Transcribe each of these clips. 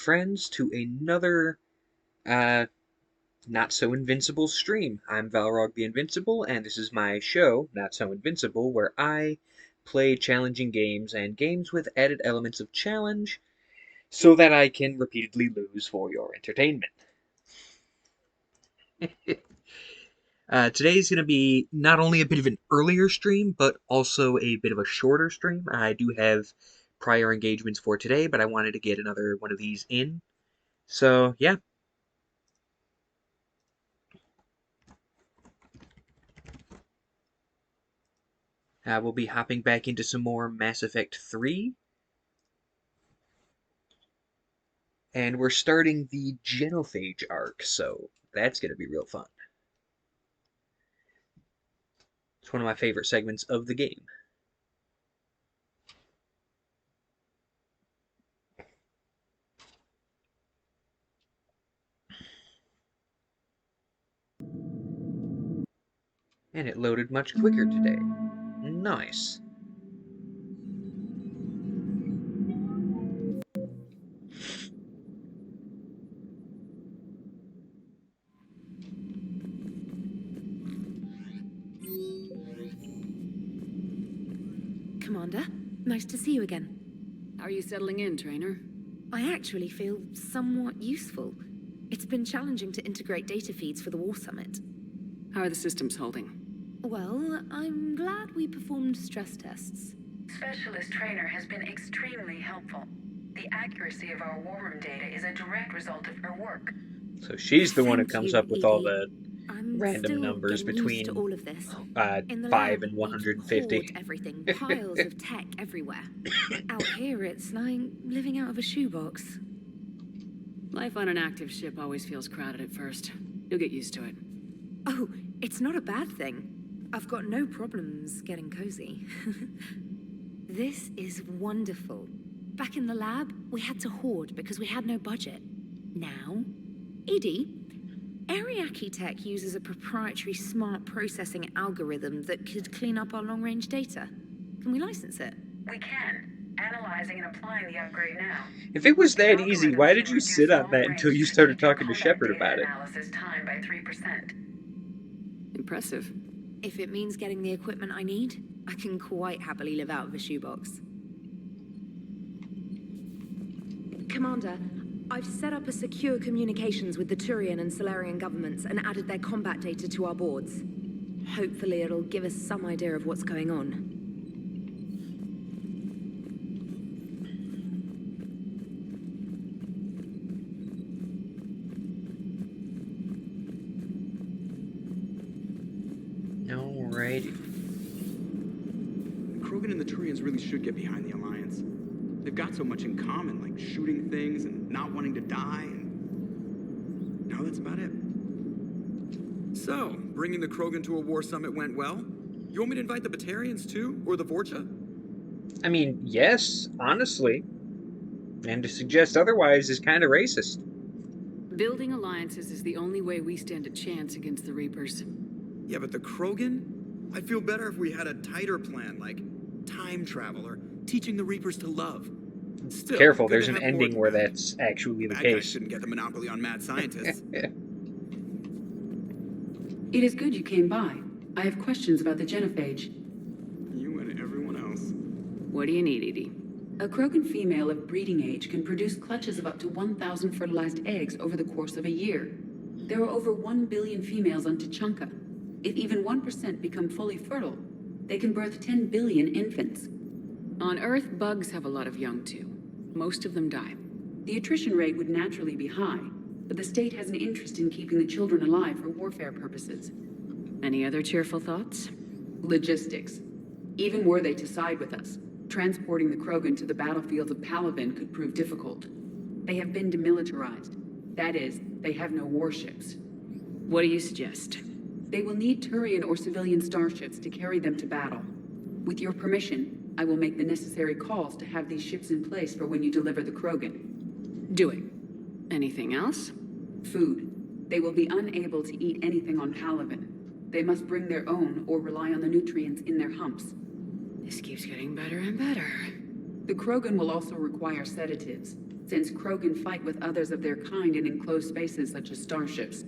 friends, to another Not So Invincible stream. I'm Valrog the Invincible, and this is my show, Not So Invincible, where I play challenging games and games with added elements of challenge so that I can repeatedly lose for your entertainment. Today's going to be not only a bit of an earlier stream, but also a bit of a shorter stream. I do have prior engagements for today, but I wanted to get another one of these in. So, yeah. We'll be hopping back into some more Mass Effect 3. And we're starting the Genophage arc, so that's going to be real fun. It's one of my favorite segments of the game. And it loaded much quicker today. Nice. Commander, nice to see you again. How are you settling in, Trainer? I actually feel somewhat useful. It's been challenging to integrate data feeds for the War Summit. How are the systems holding? Well, I'm glad we performed stress tests. Specialist Trainer has been extremely helpful. The accuracy of our war room data is a direct result of her work. So she's the one who Thank comes you, up with Edie. all the I'm random still numbers getting between used to all of this. In the 5 lab, and we 150. hoard everything, piles of tech everywhere. Out here, it's like living out of a shoebox. Life on an active ship always feels crowded at first. You'll get used to it. Oh, it's not a bad thing. I've got no problems getting cozy. This is wonderful. Back in the lab, we had to hoard because we had no budget. Now, Edie, Ariake Tech uses a proprietary smart processing algorithm that could clean up our long-range data. Can we license it? We can. Analyzing and applying the upgrade now. If it was that The easy, algorithm why should did you reduce sit on that long-range until you started strategic talking to combat Shepard data about it? analysis time by 3%. Impressive. If it means getting the equipment I need, I can quite happily live out of a shoebox. Commander, I've set up a secure communications with the Turian and Solarian governments and added their combat data to our boards. Hopefully it'll give us some idea of what's going on. Alrighty. Krogan and the Turians really should get behind the Alliance. They've got so much in common, like shooting things and not wanting to die, and now that's about it. So, bringing the Krogan to a war summit went well? You want me to invite the Batarians too, or the Vorcha? I mean, yes, honestly. And to suggest otherwise is kind of racist. Building alliances is the only way we stand a chance against the Reapers. Yeah, but the Krogan? I'd feel better if we had a tighter plan, like time travel or teaching the Reapers to love. Still, Careful, good there's to an have more ending than where that. that's actually the Bad guys case. shouldn't get the monopoly on mad scientists. It is good you came by. I have questions about the genophage. You and everyone else. What do you need, Edie? A Krogan female of breeding age can produce clutches of up to 1,000 fertilized eggs over the course of a year. There are over 1 billion females on Tuchanka. If even 1% become fully fertile, they can birth 10 billion infants. On Earth, bugs have a lot of young too. Most of them die. The attrition rate would naturally be high, but the state has an interest in keeping the children alive for warfare purposes. Any other cheerful thoughts? Logistics. Even were they to side with us, transporting the Krogan to the battlefields of Palaven could prove difficult. They have been demilitarized. That is, they have no warships. What do you suggest? They will need Turian or civilian starships to carry them to battle. With your permission, I will make the necessary calls to have these ships in place for when you deliver the Krogan. Do it. Anything else? Food. They will be unable to eat anything on Palaven. They must bring their own or rely on the nutrients in their humps. This keeps getting better and better. The Krogan will also require sedatives. since Krogan fight with others of their kind in enclosed spaces such as starships.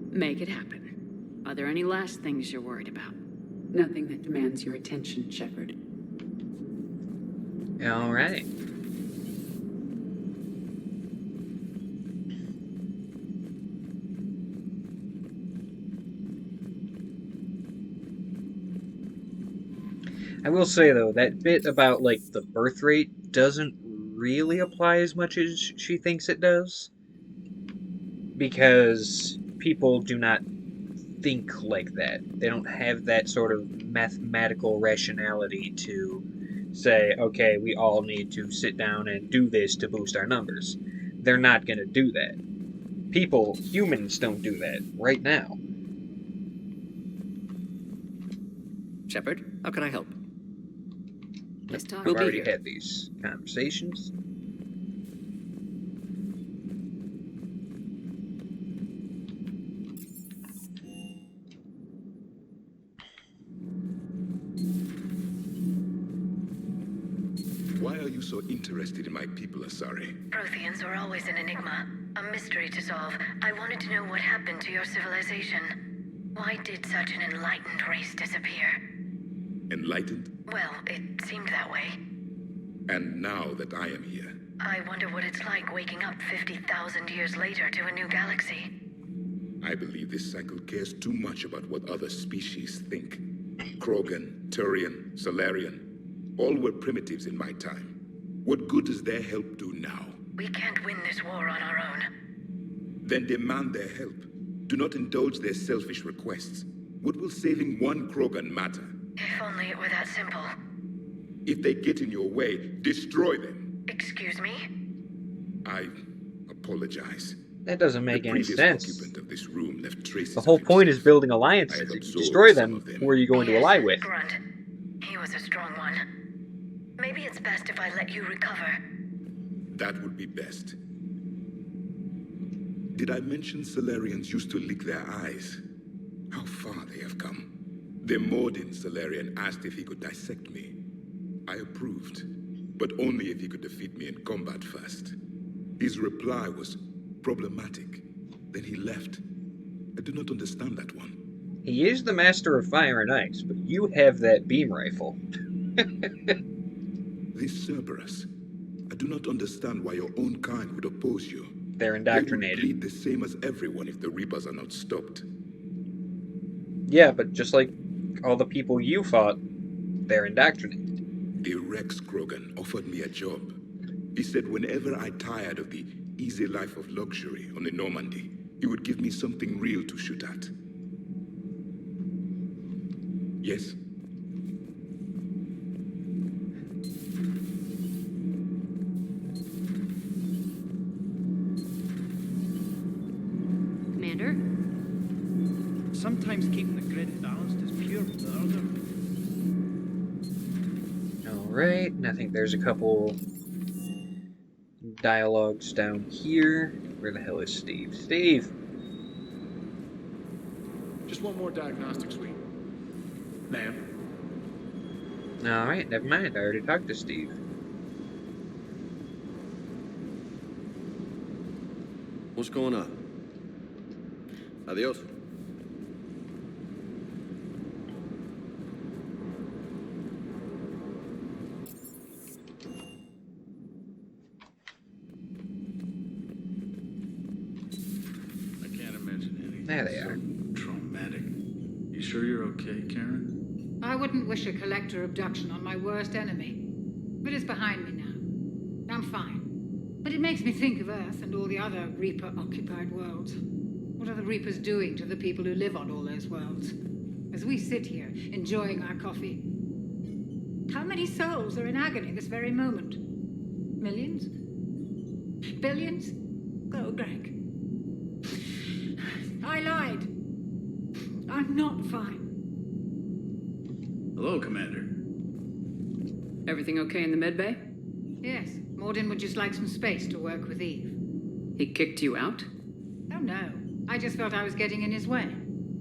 Make it happen. Are there any last things you're worried about? Nothing that demands your attention, Shepard. All right. I will say, though, that bit about, like, the birth rate doesn't really apply as much as she thinks it does. Because people do not think like that. They don't have that sort of mathematical rationality to say, okay, we all need to sit down and do this to boost our numbers. They're not going to do that. People, humans, don't do that right now. Shepard, how can I help? Nice talk. I've We'll be already here. had these conversations. Why are you so interested in my people, Asari? Protheans are always an enigma, a mystery to solve. I wanted to know what happened to your civilization. Why did such an enlightened race disappear? Enlightened? Well, it seemed that way. And now that I am here, I wonder what it's like waking up 50,000 years later to a new galaxy. I believe this cycle cares too much about what other species think. Krogan, Turian, Solarian, all were primitives in my time. What good does their help do now? We can't win this war on our own. Then demand their help. Do not indulge their selfish requests. What will saving one Krogan matter? If only it were that simple. If they get in your way, destroy them. Excuse me? I apologize. That doesn't make The any previous sense. occupant of this room left traces The whole of point is himself. building I alliances. have If you absorbed destroy some them, of them. who are you going to Yes, ally with? Grunt. He was a strong one. Maybe it's best if I let you recover. That would be best. Did I mention Solarians used to lick their eyes? How far they have come. The Mordin Solarian asked if he could dissect me. I approved, but only if he could defeat me in combat first. His reply was problematic. Then he left. I do not understand that one. He is the master of fire and ice, but you have that beam rifle. This Cerberus. I do not understand why your own kind would oppose you. They're They would indoctrinated. bleed the same as everyone if the Reapers are not stopped. Yeah, but just like all the people you fought, they're indoctrinated. A Rex Krogan offered me a job. He said whenever I tired of the easy life of luxury on the Normandy, he would give me something real to shoot at. Yes? Commander? Sometimes keeping the grid balanced is pure murder. Alright, and I think there's a couple dialogues down here. Where the hell is Steve? Steve! Just one more diagnostic suite. Ma'am. Alright, never mind. I already talked to Steve. What's going on? Adios. I can't imagine anything There they so are. traumatic. You sure you're okay, Karen? I wouldn't wish a collector abduction on my worst enemy. But it's behind me now. I'm fine. But it makes me think of Earth and all the other Reaper-occupied worlds. What are the Reapers doing to the people who live on all those worlds? As we sit here, enjoying our coffee. How many souls are in agony this very moment? Millions? Billions? Oh, Greg. I lied. I'm not fine. Hello, Commander. Everything okay in the medbay? Yes, Mordin would just like some space to work with Eve. He kicked you out? Oh no, I just felt I was getting in his way.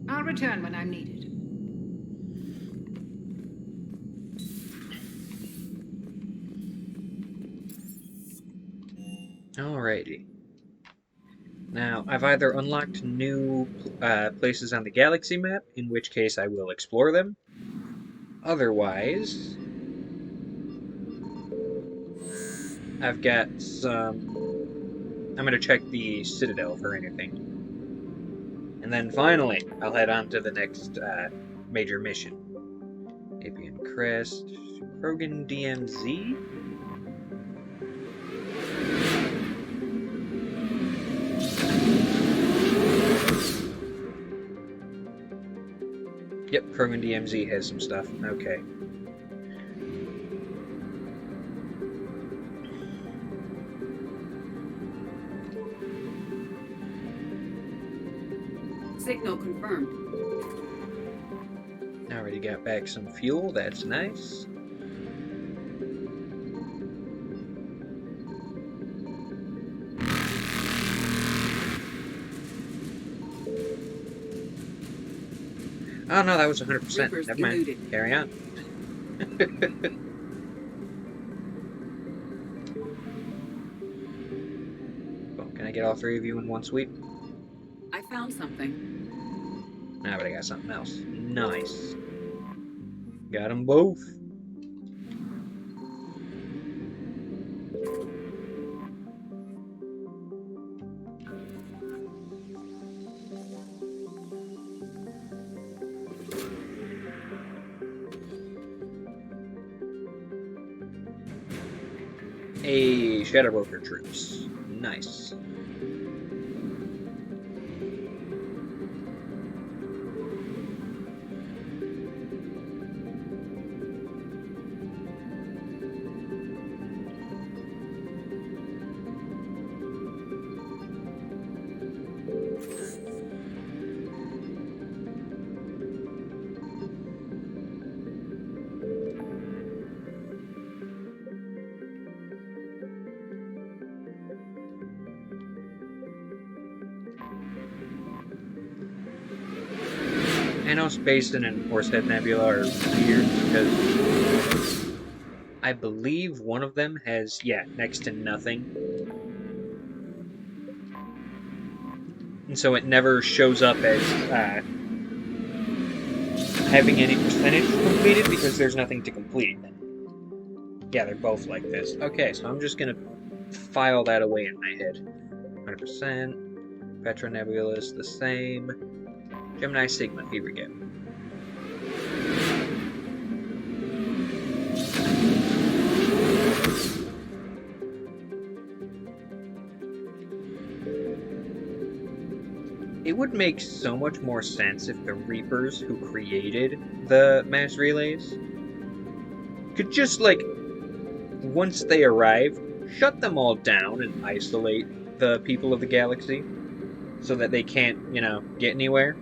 I'll return when I'm needed. Alrighty. Now, I've either unlocked new places on the galaxy map, in which case I will explore them. Otherwise, I've got some... I'm going to check the Citadel for anything. And then finally, I'll head on to the next major mission. Apian Crest, Krogan DMZ? Yep, Krogan DMZ has some stuff. Okay. Signal confirmed. Already got back some fuel, that's nice. Oh no, that was 100%. Reapers Never mind. eluded. Carry on. Well, can I get all three of you in one sweep? I found something. Nah, but I got something else. Nice. Got them both. A Shadow Broker troops. Nice. Anos Basin and Horsehead Nebula are weird because I believe one of them has, next to nothing. And so it never shows up as having any percentage completed because there's nothing to complete. Yeah, they're both like this. Okay, so I'm just gonna file that away in my head. 100%. Petra Nebula is the same. Gemini Sigma, here we go. It would make so much more sense if the Reapers who created the mass relays could just, like, once they arrive, shut them all down and isolate the people of the galaxy so that they can't, get anywhere.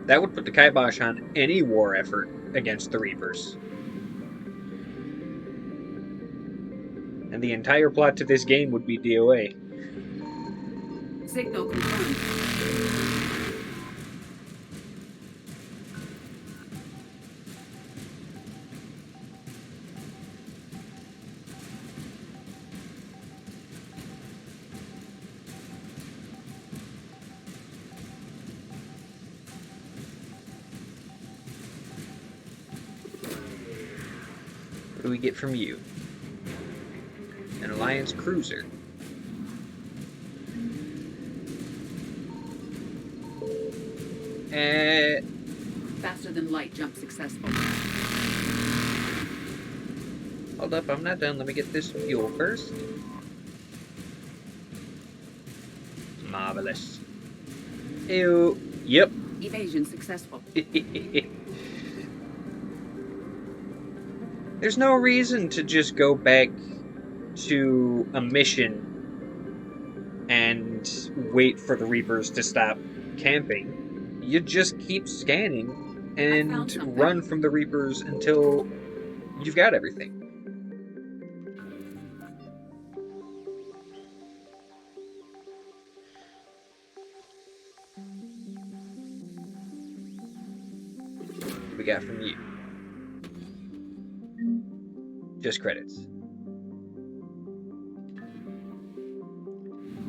That would put the kibosh on any war effort against the Reapers. And the entire plot to this game would be DOA. Signal confirmed. What do we get from you? An Alliance cruiser. Faster than light jump successful. Hold up, I'm not done. Let me get this fuel first. Marvelous. Ew. Yep. Evasion successful. There's no reason to just go back to a mission and wait for the Reapers to stop camping. You just keep scanning and run from the Reapers until you've got everything. What we got from you? Just credits.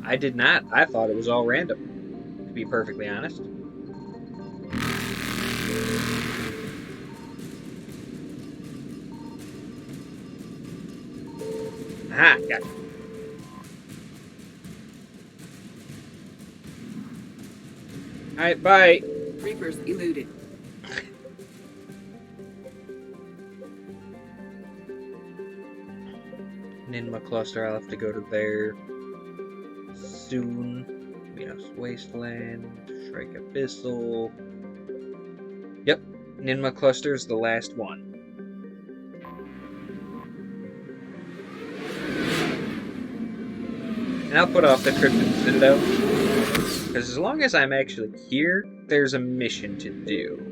I did not. I thought it was all random, to be perfectly honest. Aha, gotcha. Alright, bye. Reapers eluded. Ninma cluster, I'll have to go to there soon. Minos Wasteland, Shrike Abyssal. Yep, Ninma cluster is the last one. And I'll put off the Cryptid Citadel, because as long as I'm actually here, there's a mission to do.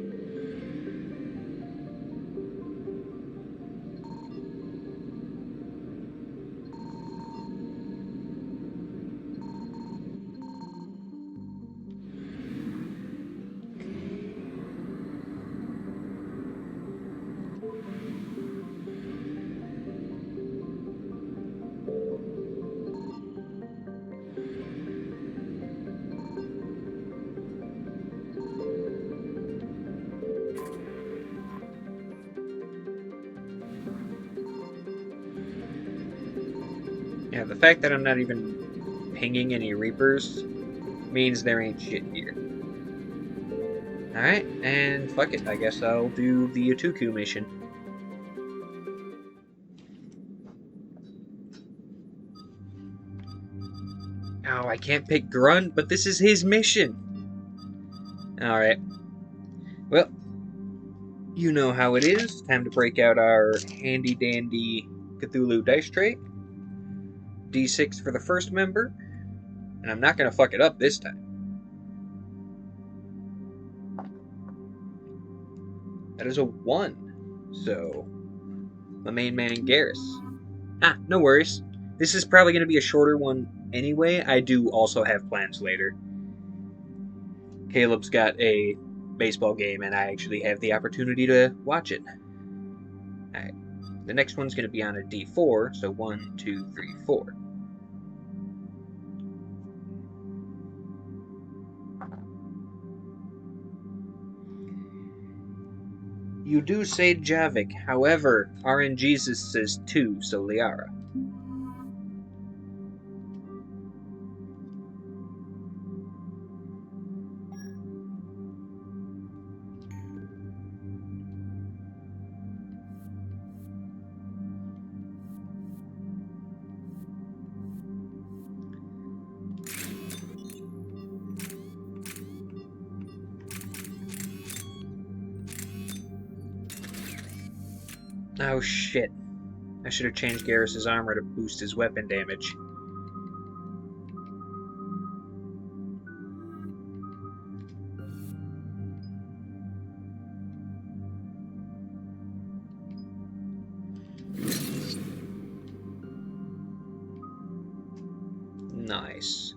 Yeah, the fact that I'm not even pinging any Reapers means there ain't shit here. Alright, and fuck it, I guess I'll do the Utuku mission. Oh, I can't pick Grunt, but this is his mission! Alright. Well, you know how it is. Time to break out our handy-dandy Cthulhu dice tray. D6 for the first member. And I'm not going to fuck it up this time. That is a 1. So, my main man, Garrus. Ah, no worries. This is probably going to be a shorter one anyway. I do also have plans later. Caleb's got a baseball game, and I actually have the opportunity to watch it. Alright. The next one's going to be on a D4, so 1, 2, 3, 4. You do say Javik, however, RNGesus says 2, so Liara. Oh shit. I should have changed Garrus's armor to boost his weapon damage. Nice.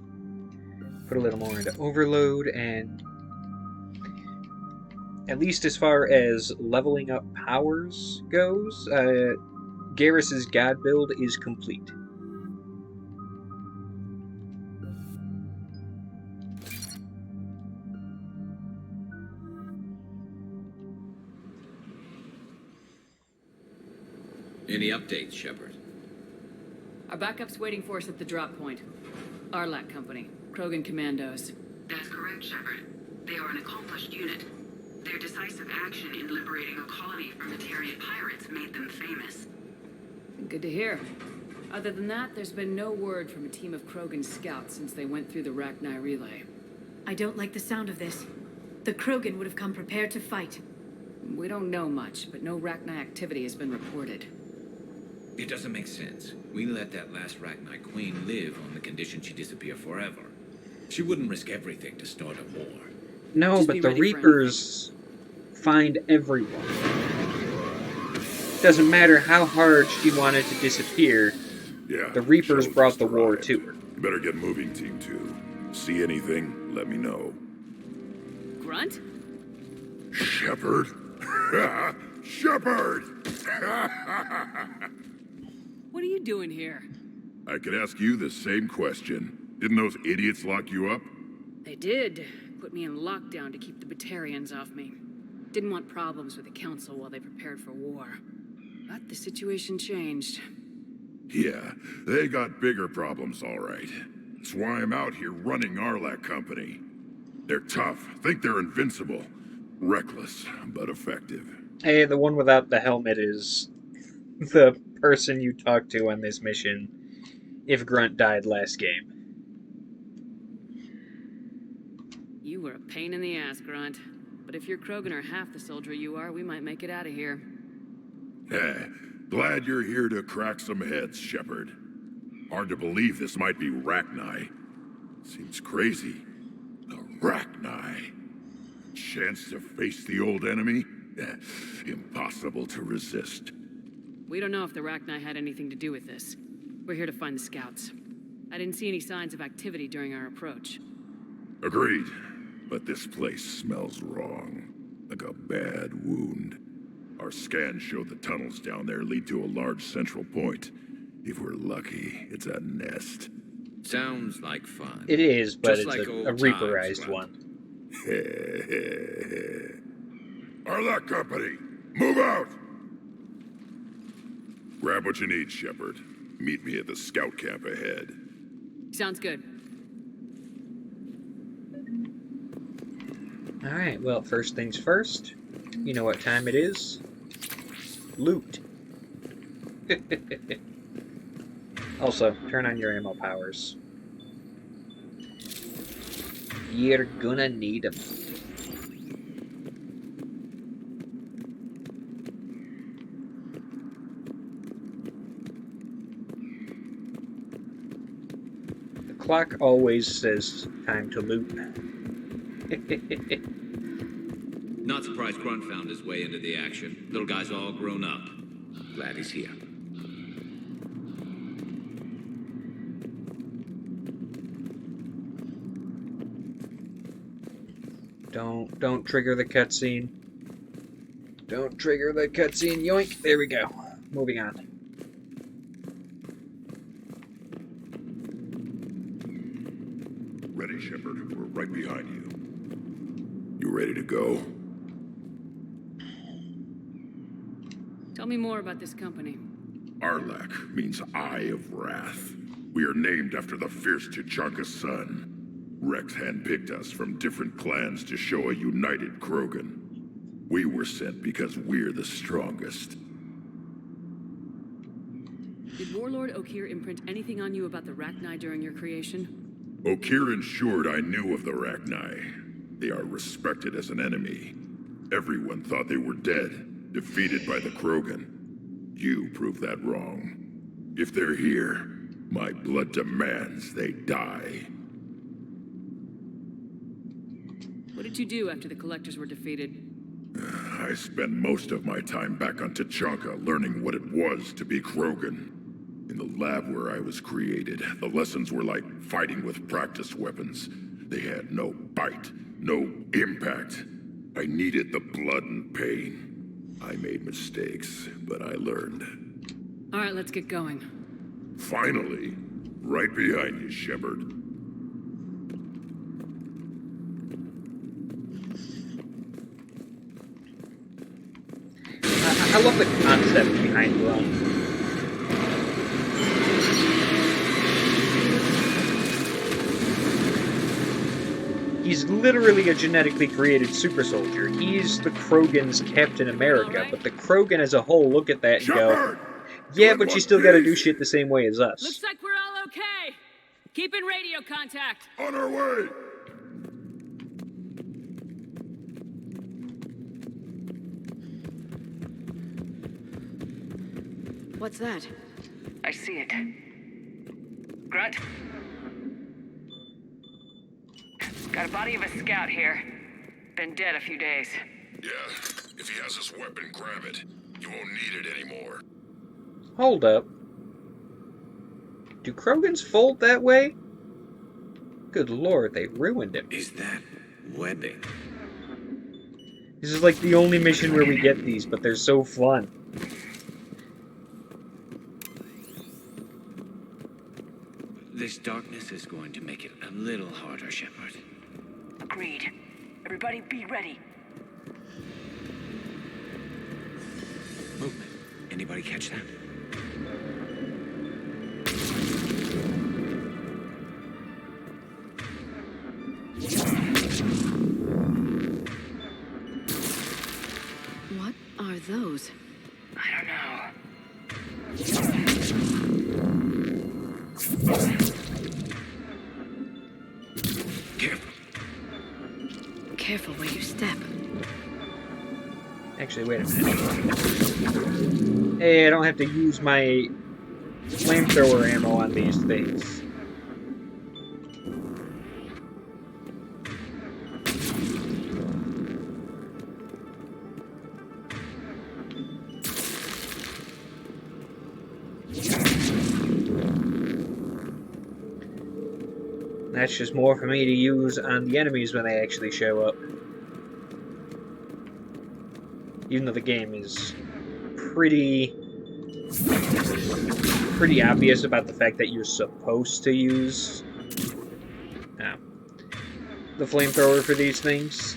Put a little more into overload, and at least as far as leveling up powers goes, Garrus's god build is complete. Any updates, Shepard? Our backup's waiting for us at the drop point. Arlac Company, Krogan Commandos. That's correct, Shepard. They are an accomplished unit. Their decisive action in liberating a colony from Batarian pirates made them famous. Good to hear. Other than that, there's been no word from a team of Krogan scouts since they went through the Rachni relay. I don't like the sound of this. The Krogan would have come prepared to fight. We don't know much, but no Rachni activity has been reported. It doesn't make sense. We let that last Rachni queen live on the condition she disappear forever. She wouldn't risk everything to start a war. No, Just but be the ready for Reapers find everyone. Doesn't matter how hard she wanted to disappear, Yeah. the Reapers Shuttle brought just the war arrived. to her. You better get moving, Team 2. See anything, let me know. Grunt? Shepard? Shepard! What are you doing here? I could ask you the same question. Didn't those idiots lock you up? They did. Put me in lockdown to keep the Batarians off me. Didn't want problems with the Council while they prepared for war. But the situation changed. Yeah, they got bigger problems, all right. That's why I'm out here running Arlac Company. They're tough, think they're invincible. Reckless, but effective. Hey, the one without the helmet is the person you talked to on this mission if Grunt died last game. You were a pain in the ass, Grunt. But if you're Krogan or half the soldier you are, we might make it out of here. Glad you're here to crack some heads, Shepard. Hard to believe this might be Rachni. Seems crazy. The Rachni. Chance to face the old enemy? Impossible to resist. We don't know if the Rachni had anything to do with this. We're here to find the scouts. I didn't see any signs of activity during our approach. Agreed. But this place smells wrong. Like a bad wound. Our scans show the tunnels down there lead to a large central point. If we're lucky, it's a nest. Sounds like fun. It is, but Just it's like a old Reaperized times, one. Arlac Company, move out! Grab what you need, Shepard. Meet me at the scout camp ahead. Sounds good. Alright, well, first things first. You know what time it is. Loot. Also, turn on your ammo powers. You're gonna need them. The clock always says time to loot. Not surprised Grunt found his way into the action. Little guy's all grown up. Glad he's here. Don't trigger the cutscene. Don't trigger the cutscene. Yoink. There we go. Moving on. Ready, Shepard. We're right behind you. You ready to go? Tell me more about this company. Arlac means Eye of Wrath. We are named after the fierce Tuchanka son. Rex handpicked us from different clans to show a united Krogan. We were sent because we're the strongest. Did Warlord Okeer imprint anything on you about the Rachni during your creation? Okeer ensured I knew of the Rachni. They are respected as an enemy. Everyone thought they were dead, defeated by the Krogan. You prove that wrong. If they're here, my blood demands they die. What did you do after the Collectors were defeated? I spent most of my time back on Tuchanka learning what it was to be Krogan. In the lab where I was created, the lessons were like fighting with practice weapons. They had no bite, no impact. I needed the blood and pain. I made mistakes, but I learned. All right, let's get going. Finally, right behind you, Shepard. I love the concept behind Grunt. He's literally a genetically created super soldier. He's the Krogan's Captain America, but the Krogan as a whole look at that and go, yeah, but you still gotta do shit the same way as us. Looks like we're all okay. Keep in radio contact. On our way! What's that? I see it. Grunt? Got a body of a scout here. Been dead a few days. Yeah, if he has his weapon, grab it. You won't need it anymore. Hold up. Do Krogans fold that way? Good lord, they ruined him. Is that webbing? This is like the only mission where we get these, but they're so fun. This This darkness is going to make it a little harder, Shepard. Agreed. Everybody be ready. Movement. Anybody catch that? What are those? I don't know. Careful. Careful where you step. Actually, wait a minute. Hey, I don't have to use my flamethrower ammo on these things. That's just more for me to use on the enemies when they actually show up. Even though the game is pretty obvious about the fact that you're supposed to use the flamethrower for these things.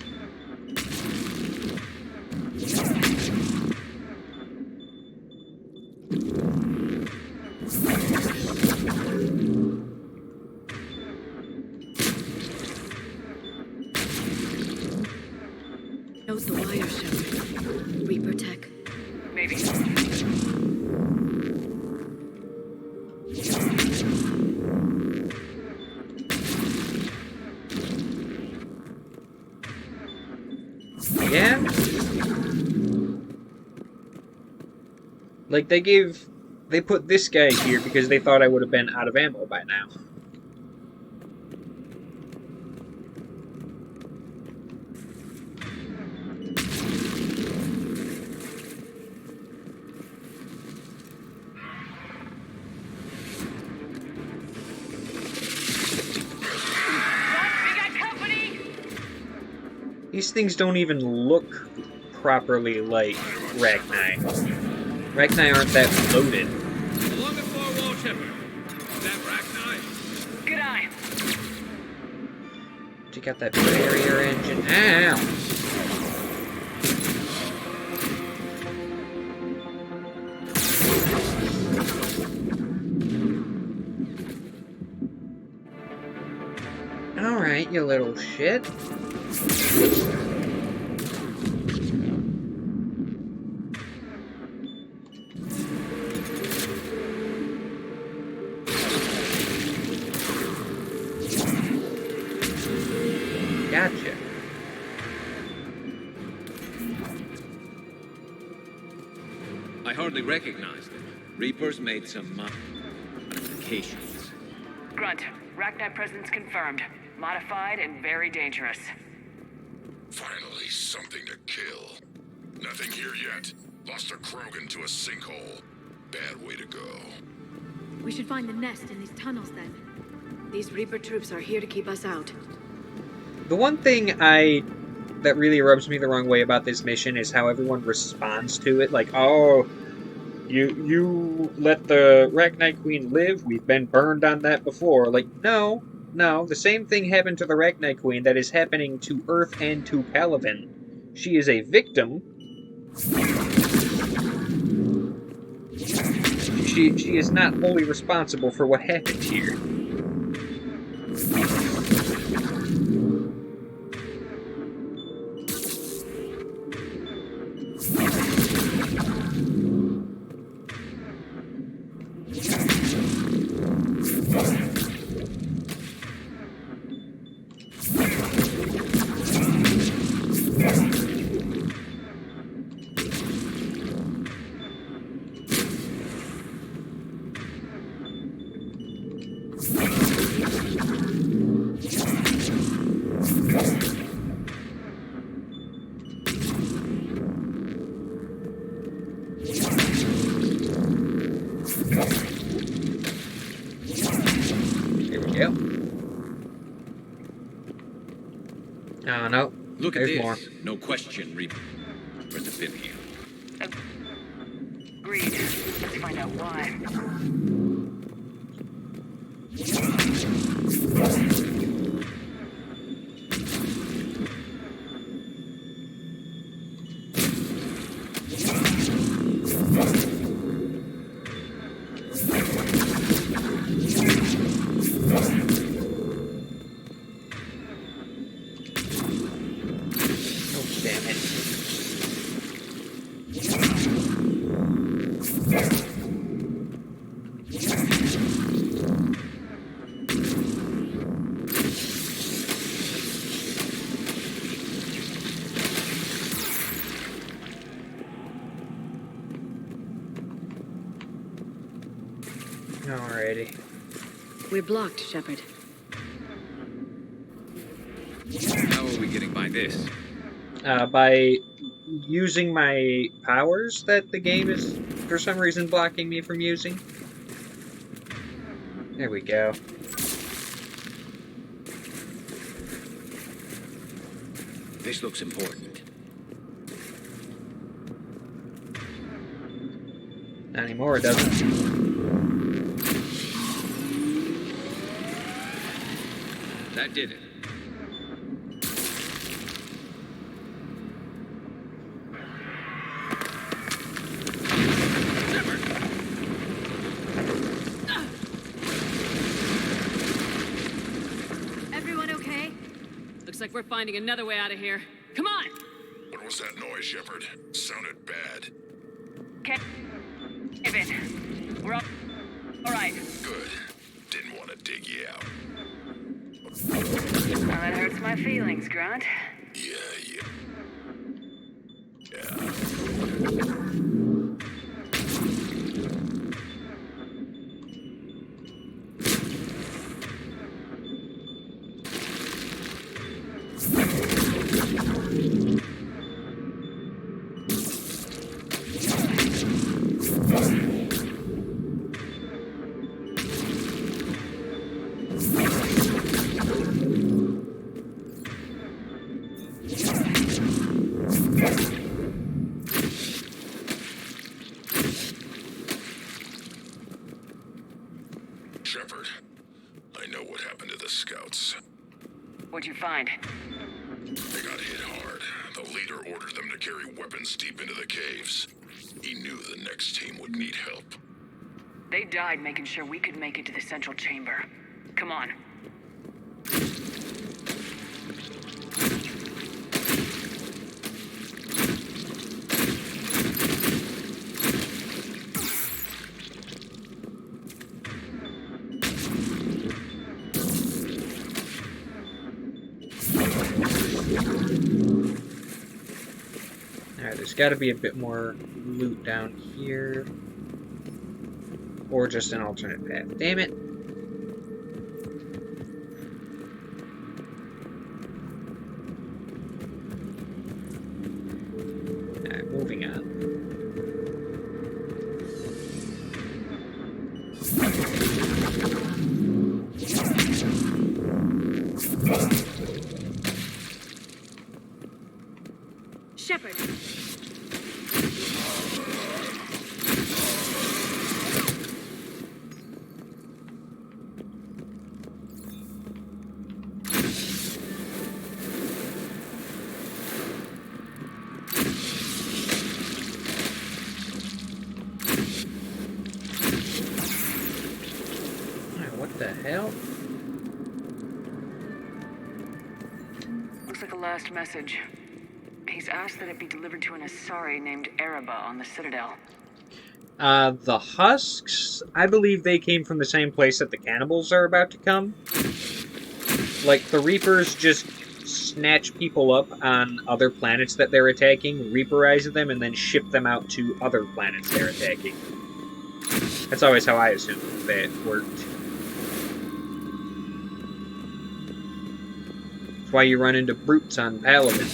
Note the wire, Shepard. Reaper tech. Maybe. Yeah? Like, they put this guy here because they thought I would have been out of ammo by now. These things don't even look properly like Rachni. Rachni aren't that loaded. Along the far wall, Shepard. Is that Rachni? Good eye. Check out that barrier engine. Ow! Alright, you little shit. Gotcha. I hardly recognize them. Reapers made some modifications. Grunt, Rachni presence confirmed. Modified and very dangerous. Finally, something to kill. Nothing here yet. Lost a Krogan to a sinkhole. Bad way to go. We should find the nest in these tunnels then. These Reaper troops are here to keep us out. The one thing that really rubs me the wrong way about this mission is how everyone responds to it. Like, oh, you let the Rachni Queen live? We've been burned on that before. Like, no, the same thing happened to the Rachni Queen that is happening to Earth and to Palaven. She is a victim. She is not wholly responsible for what happened here. Oh, no. Look at There's this. more. No question, Reapers have been here. Agreed. Let's find out why. Alrighty. We're blocked, Shepard. How are we getting by this? By using my powers that the game is, for some reason, blocking me from using. There we go. This looks important. Not anymore, it doesn't. That did it. Everyone okay? Looks like we're finding another way out of here. Come on! What was that noise, Shepard? Sounded bad. Kevin, we're all right. Good. Didn't want to dig you out. Well, that hurts my feelings, Grunt. Yeah. Shepard, I know what happened to the scouts. What'd you find? They got hit hard. The leader ordered them to carry weapons deep into the caves. He knew the next team would need help. They died making sure we could make it to the central chamber. Come on. Alright, there's got to be a bit more loot down here. Or just an alternate path. Damn it! Alright, moving on. Shepard. What the hell? Looks like a last message. He's asked that it be delivered to an Asari named Ereba on the Citadel. The husks, I believe they came from the same place that the cannibals are about to come. Like, the Reapers just snatch people up on other planets that they're attacking, Reaperize them, and then ship them out to other planets they're attacking. That's always how I assumed that worked. That's why you run into brutes on Paladin.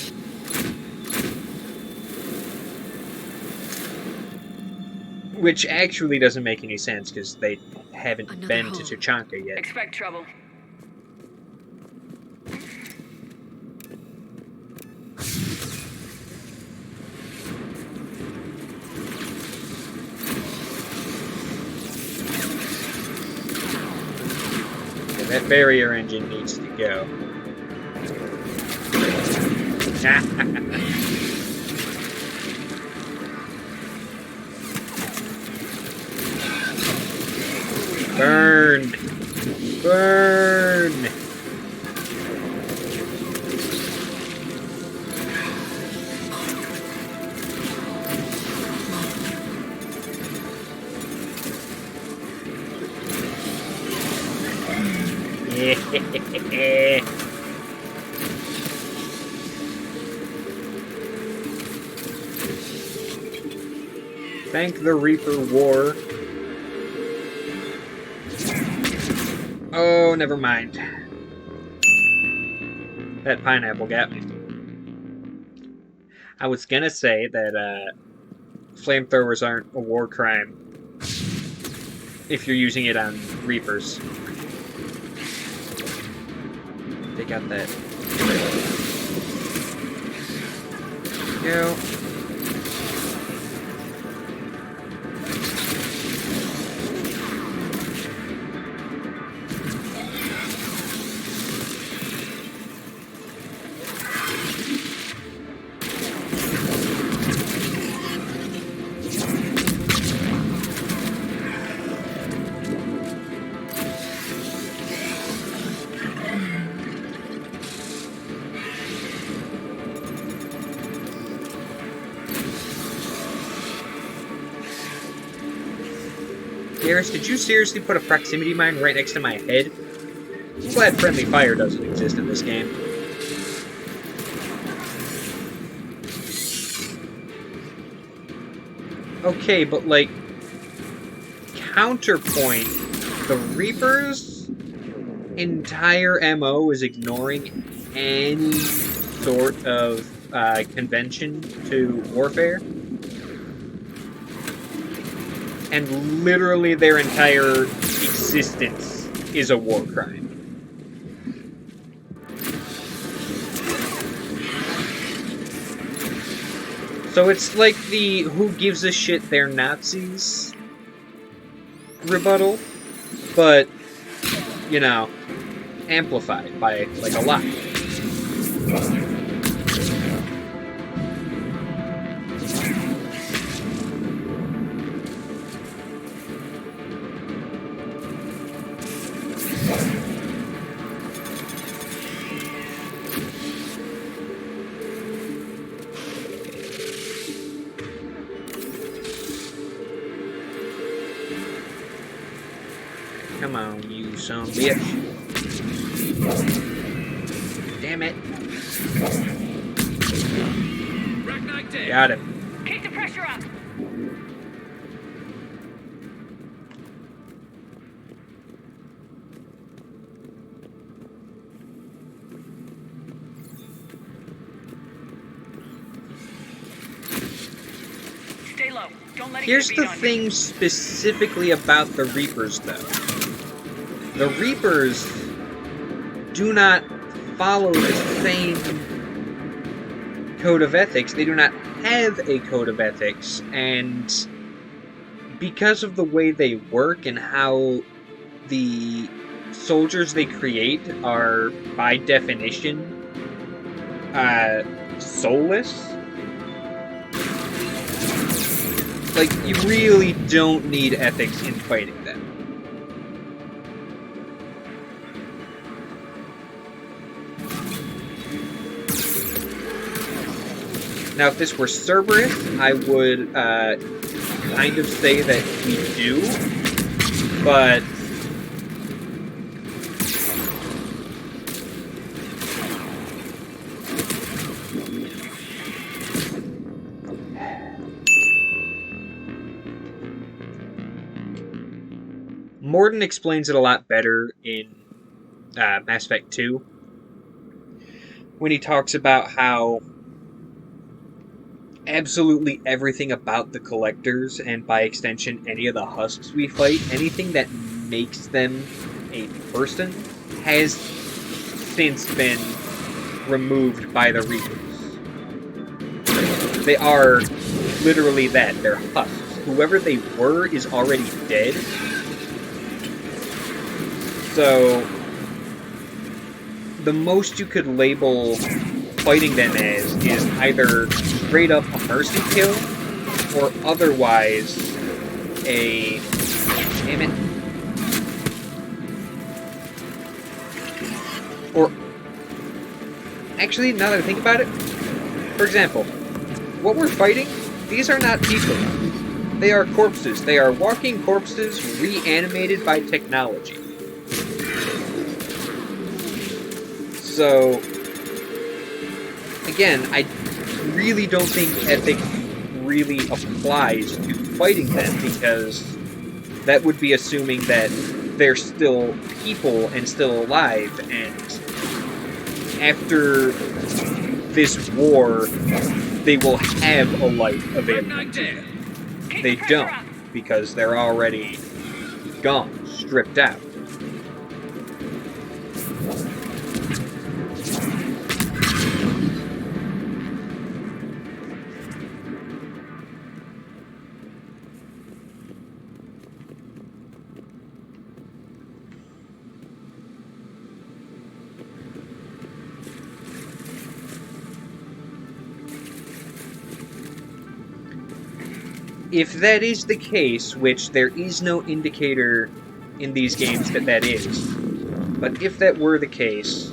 Which actually doesn't make any sense, because they haven't been to Tuchanka yet. Expect trouble. Yeah, that barrier engine needs to go. Burn! Burn! Thank the Reaper War. Oh, never mind. That pineapple got me. I was gonna say that flamethrowers aren't a war crime if you're using it on Reapers. They got that. Go. Garrus, did you seriously put a proximity mine right next to my head? I'm glad friendly fire doesn't exist in this game. Okay, but like, counterpoint, the Reaper's entire MO is ignoring any sort of convention to warfare. And literally their entire existence is a war crime. So it's like the who gives a shit they're Nazis rebuttal, but, you know, amplified by, like, a lot. Come on, you son of a bitch. Damn it. Got him. Keep the pressure up. Stay low. Don't let it Here's get a the beat on thing specifically about the Reapers, though. The Reapers do not follow the same code of ethics. They do not have a code of ethics, and because of the way they work and how the soldiers they create are, by definition, soulless, like, you really don't need ethics in fighting them. Now, if this were Cerberus, I would kind of say that we do, but Morden explains it a lot better in Mass Effect 2 when he talks about how absolutely everything about the Collectors, and by extension any of the husks we fight, anything that makes them a person, has since been removed by the Reapers. They are literally that. They're husks. Whoever they were is already dead. So the most you could label fighting them as is either straight up a mercy kill, or otherwise a... damn it. Or... actually, now that I think about it, for example, what we're fighting, these are not people. They are corpses. They are walking corpses reanimated by technology. So, again, I really don't think ethics really applies to fighting them, because that would be assuming that they're still people and still alive, and after this war, they will have a life available to them. They don't, because they're already gone, stripped out. If that is the case, which there is no indicator in these games that that is, but if that were the case,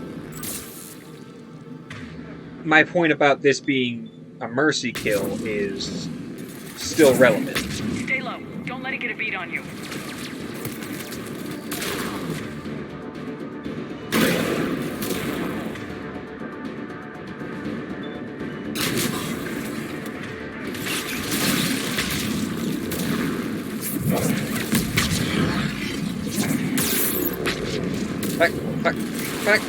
my point about this being a mercy kill is still relevant. Stay low. Don't let it get a beat on you. Back, back, back.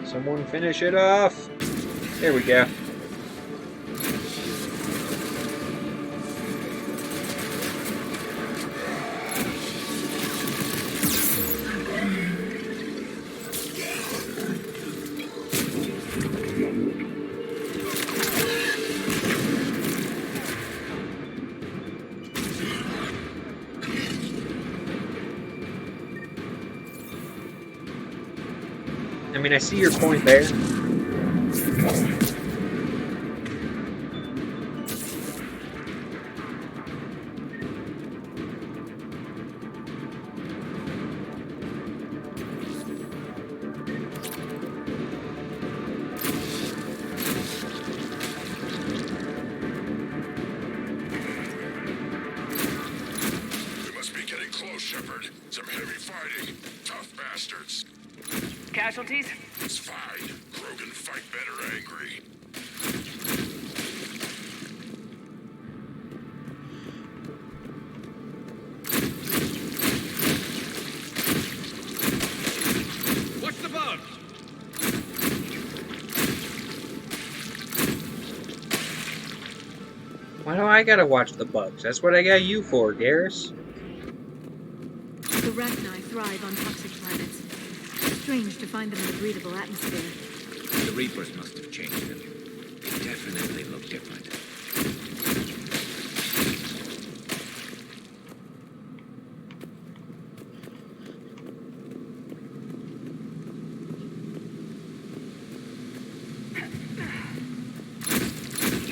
Someone finish it off. There we go. I mean, I see your point there. We must be getting close, Shepard. Some heavy fighting. Tough bastards. Casualties? It's fine. Krogan fight better angry. Watch the bugs! Why do I gotta watch the bugs? That's what I got you for, Garrus. The Rachni thrive on toxic planets. Strange to find them in a breathable atmosphere. The Reapers must have changed them. They definitely look different.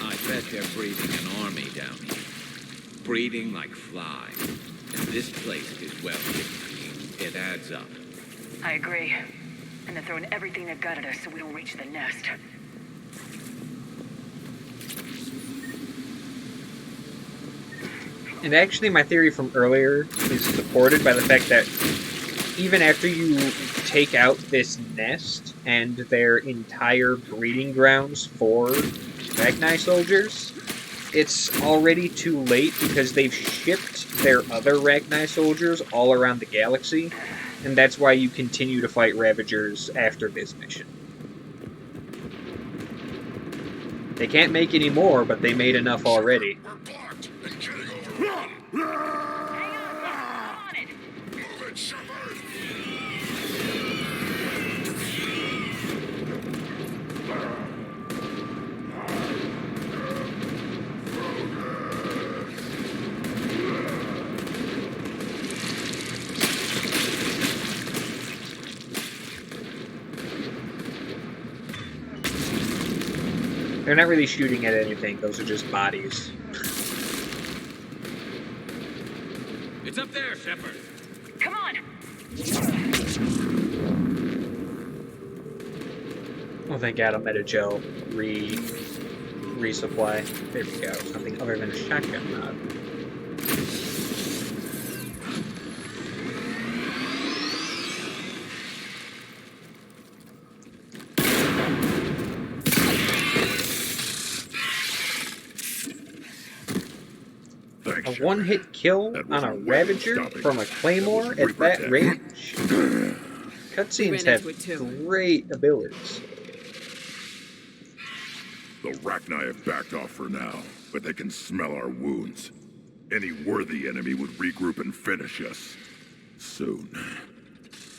I bet they're breeding an army down here. Breeding like flies. And this place is well kept. It adds up. I agree. And they're throwing everything they've got at us so we don't reach the nest. And actually, my theory from earlier is supported by the fact that even after you take out this nest and their entire breeding grounds for Rachni soldiers, it's already too late because they've shipped their other Rachni soldiers all around the galaxy, and that's why you continue to fight Ravagers after this mission. They can't make any more, but they made enough already. We're blocked and getting overrun. Hang on! I'm on it! Move it, Shepard! They're not really shooting at anything, those are just bodies. It's up there, Shepard. Come on! Oh, thank God, I'm at a gel resupply. There we go. Something other than a shotgun mod. A one-hit kill on a Ravager from a Claymore at that range? Cutscenes have great abilities. The Rachni have backed off for now, but they can smell our wounds. Any worthy enemy would regroup and finish us. Soon.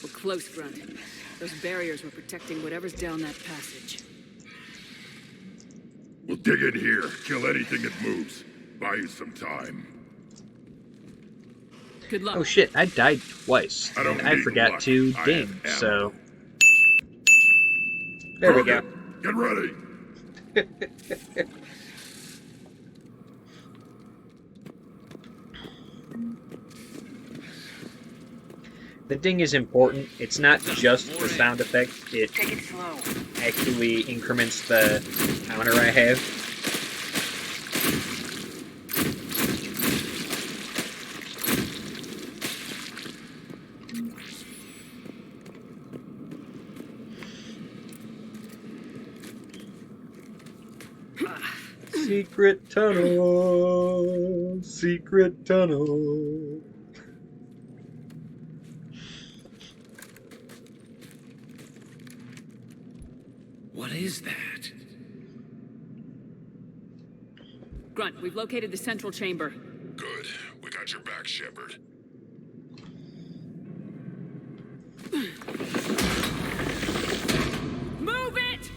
We're close, Grunt. Those barriers were protecting whatever's down that passage. We'll dig in here, kill anything that moves. Buy you some time. Good luck. Oh shit, I died twice, and I forgot to ding, so... There we go. Get ready! The ding is important. It's not just the sound effect. It Take it slow. actually increments the counter I have. Secret tunnel, secret tunnel. What is that? Grunt, we've located the central chamber. Good. We got your back, Shepard. Move it!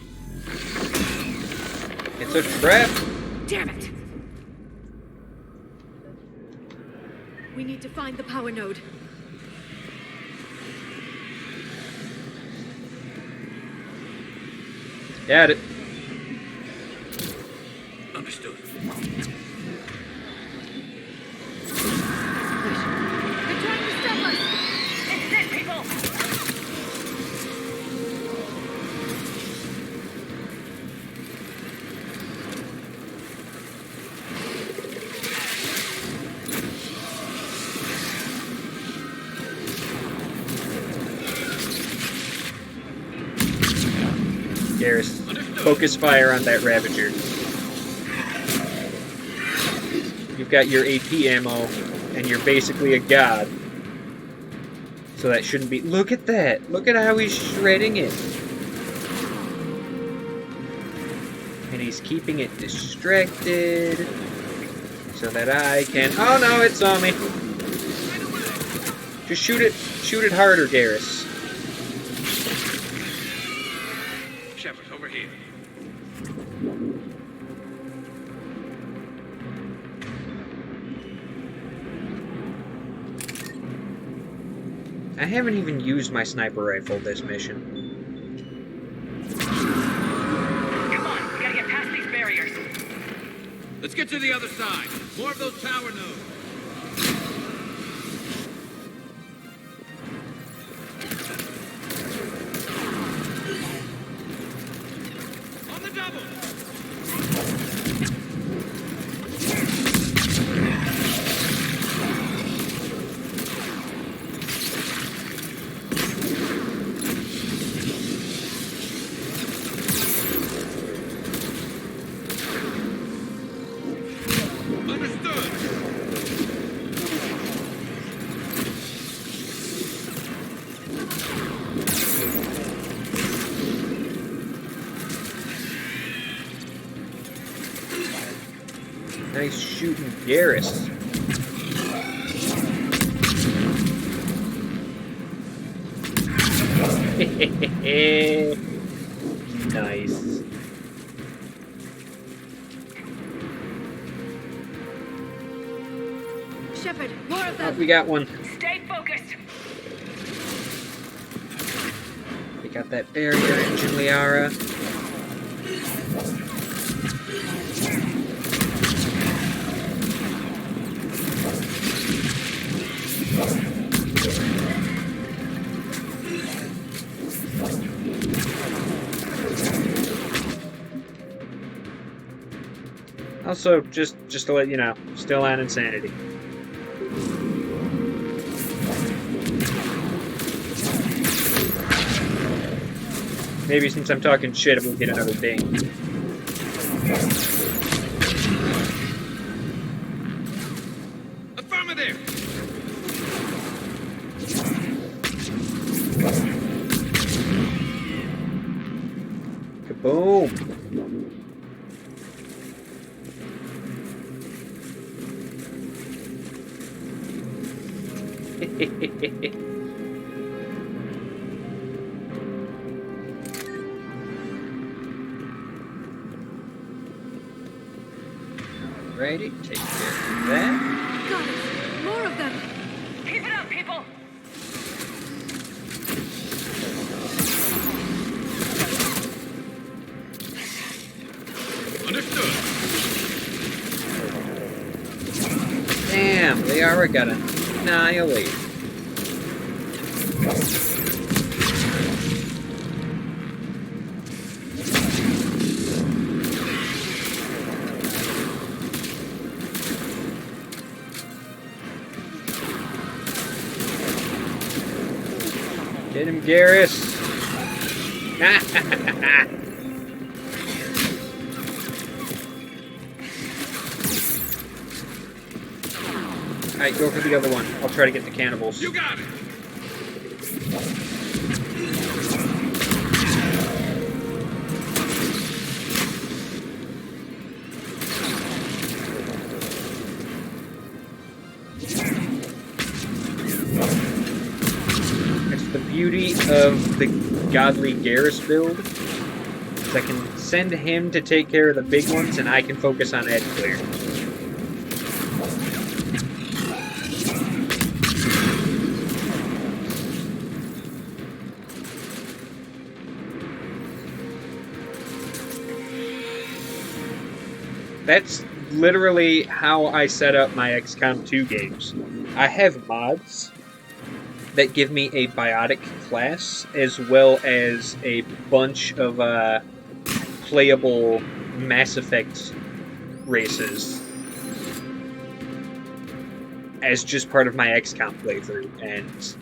It's a trap. Damn it! We need to find the power node. Got it. Understood. They're trying to stop us! It's it, people! Garrus, focus fire on that Ravager. You've got your AP ammo, and you're basically a god. So that shouldn't be... Look at that! Look at how he's shredding it! And he's keeping it distracted, so that I can... Oh no, it saw me! Just shoot it harder, Garrus. Shepard, over here. I haven't even used my sniper rifle this mission. Come on, we gotta get past these barriers. Let's get to the other side. More of those tower nodes. On the double. Nice shooting, Garrus. Nice. Shepard, more of Oh, them! we got one. Stay focused. We got that barrier engine, Liara. Also, just to let you know, still on insanity. Maybe since I'm talking shit, we'll get another ding. Boom. Alrighty, take care of that. Got it! More of them! Keep it up, people! Understood. Damn, they are gonna annihilate. Get him, Garrus! Alright, go for the other one. I'll try to get the cannibals. You got it! It's the beauty of the godly Garrus build. Is I can send him to take care of the big ones, and I can focus on Ed Clear. That's literally how I set up my XCOM 2 games. I have mods that give me a biotic class, as well as a bunch of playable Mass Effect races as just part of my XCOM playthrough, and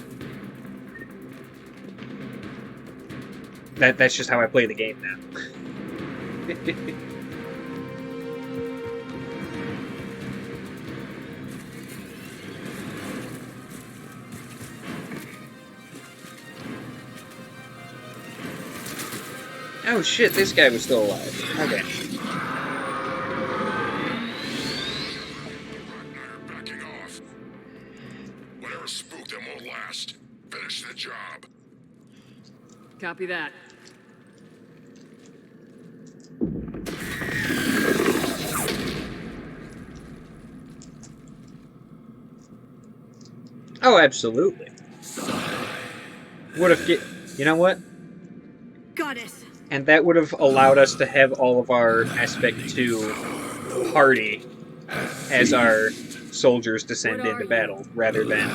that's just how I play the game now. Oh shit, this guy was still alive. Okay. Backing off. Whatever spooked them won't last. Finish the job. Copy that. Oh, absolutely. Would have you know what? Got it. And that would have allowed us to have all of our Aspect 2 party as our soldiers descend into battle, rather than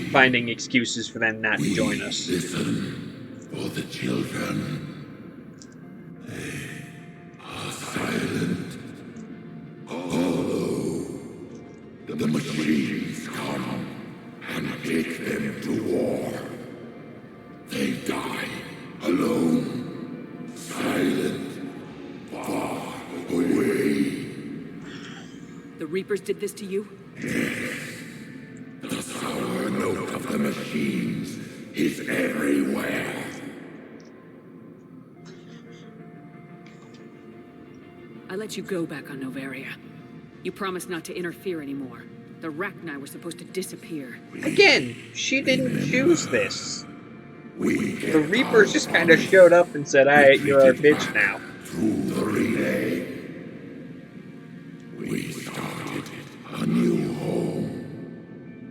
finding excuses for them not to join us. Listen for the children. They are silent. Hollow. The machines come and take them to war. They die alone, silent, far away. The Reapers did this to you? Yes. The sour note of the machines is everywhere. I let you go back on Novaria. You promised not to interfere anymore. The Rachni were supposed to disappear. Again, she didn't choose this. The Reapers just kind of showed up and said, "Alright, you're our bitch now." Through the relay, we started a new home.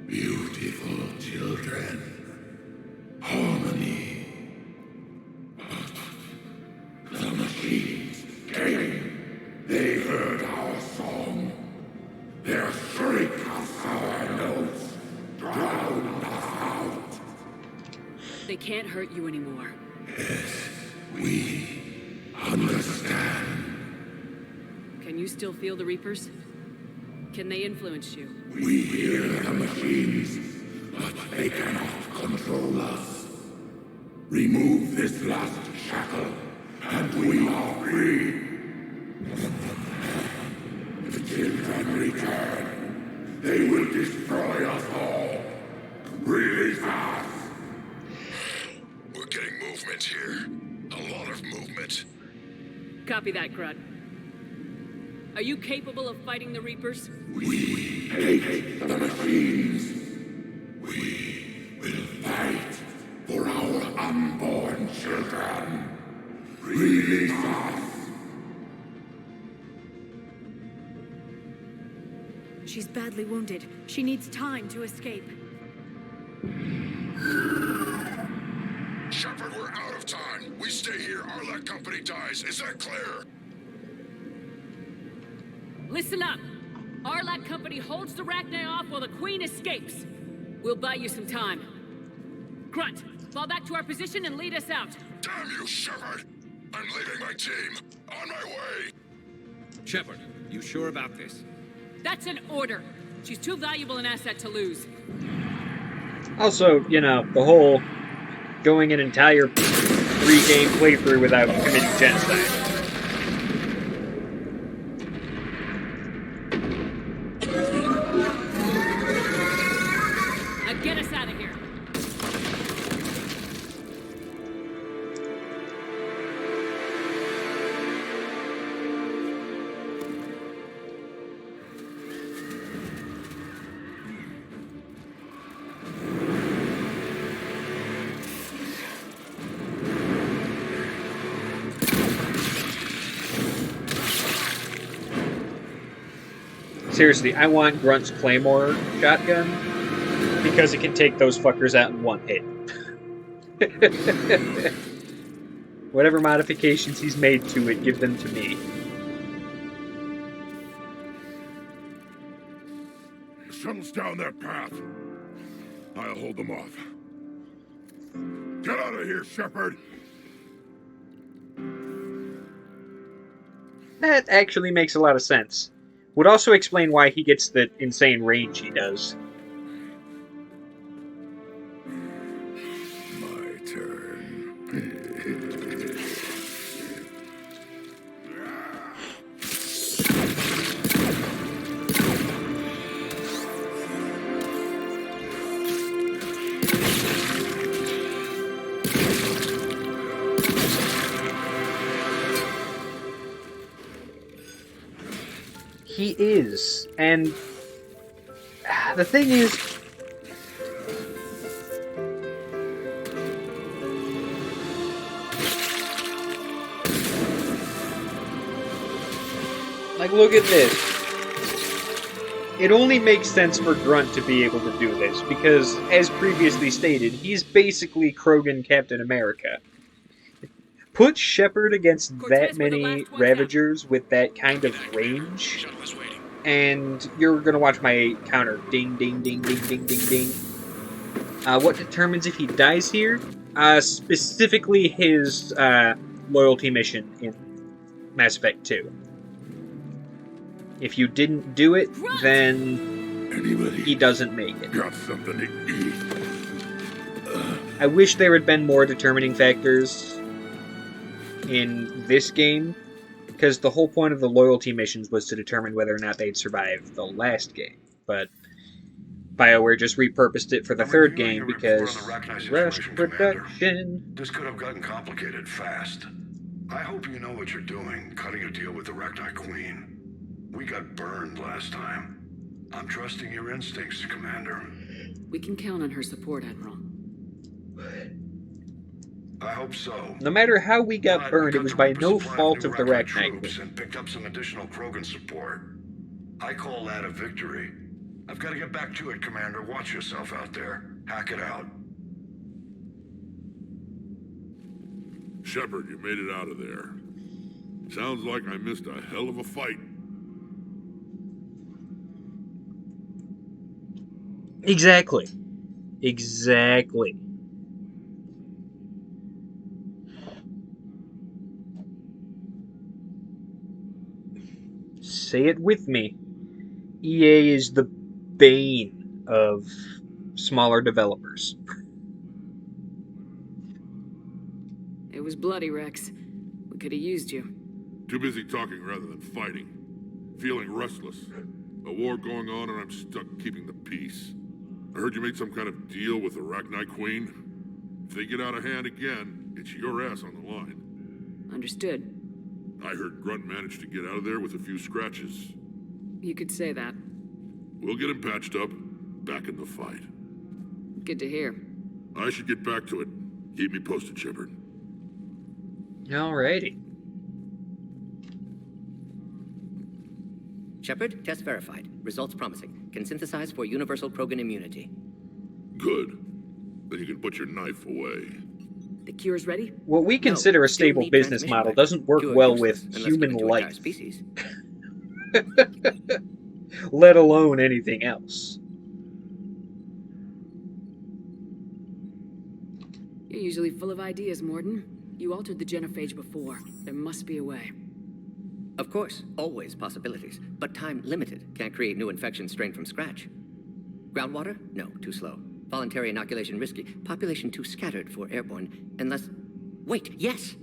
Beautiful children. Harmony. But the machines came. They heard our song. Their shriek of sour notes drowned us out. They can't hurt you anymore. Yes, we understand. Can you still feel the Reapers? Can they influence you? We hear the machines, but they cannot control us. Remove this last shackle, and we are free. The children return. They will destroy us all. Release us. We're getting movement here. A lot of movement. Copy that, Grunt. Are you capable of fighting the Reapers? We hate the machines. We will fight for our unborn children. Release us. She's badly wounded. She needs time to escape. Shepard, we're out of time. We stay here, our Let company dies. Is that clear? Listen up! Arlat Company holds the Rachni off while the Queen escapes. We'll buy you some time. Grunt, fall back to our position and lead us out. Damn you, Shepard! I'm leaving my team. On my way! Shepard, you sure about this? That's an order. She's too valuable an asset to lose. Also, you know, the whole going an entire 3-game playthrough without committing genocide. Now get us out of here. Seriously, I want Grunt's Claymore shotgun because it can take those fuckers out in one hit. Whatever modifications he's made to it, give them to me. The shuttle's down that path. I'll hold them off. Get out of here, Shepard! That actually makes a lot of sense. Would also explain why he gets the insane range he does. My turn. He is, and the thing is, like, look at this. It only makes sense for Grunt to be able to do this, because, as previously stated, he's basically Krogan Captain America. Put Shepard against that many Ravagers with that kind of range, and you're gonna watch my counter. Ding, ding, ding, ding, ding, ding, ding. What determines if he dies here? Specifically his loyalty mission in Mass Effect 2. If you didn't do it, then he doesn't make it. Got something to eat. I wish there had been more determining factors in this game, because the whole point of the loyalty missions was to determine whether or not they'd survive the last game. But BioWare just repurposed it for the third game because rushed production. This could have gotten complicated fast. I hope you know what you're doing, cutting a deal with the Rachni Queen. We got burned last time. I'm trusting your instincts, Commander. We can count on her support, Admiral. I hope so. No matter how we got burned, it was by no fault of the Rachni Queen. And picked up some additional Krogan support. I call that a victory. I've got to get back to it, Commander. Watch yourself out there. Hack it out. Shepard, you made it out of there. Sounds like I missed a hell of a fight. Exactly. Exactly. Say it with me. EA is the bane of smaller developers. It was bloody, Rex. We could have used you. Too busy talking rather than fighting. Feeling restless. A war going on and I'm stuck keeping the peace. I heard you made some kind of deal with the Rachni Queen. If they get out of hand again, it's your ass on the line. Understood. I heard Grunt managed to get out of there with a few scratches. You could say that. We'll get him patched up, back in the fight. Good to hear. I should get back to it. Keep me posted, Shepard. Alrighty. Shepard, test verified. Results promising. Can synthesize for universal Krogan immunity. Good. Then you can put your knife away. The cure's ready? What we consider a stable business model doesn't work well with human life, let alone anything else. You're usually full of ideas, Morden. You altered the genophage before. There must be a way. Of course, always possibilities, but time limited. Can't create new infection strain from scratch. Groundwater? No, too slow. Voluntary inoculation risky. Population too scattered for airborne, unless... Wait, yes!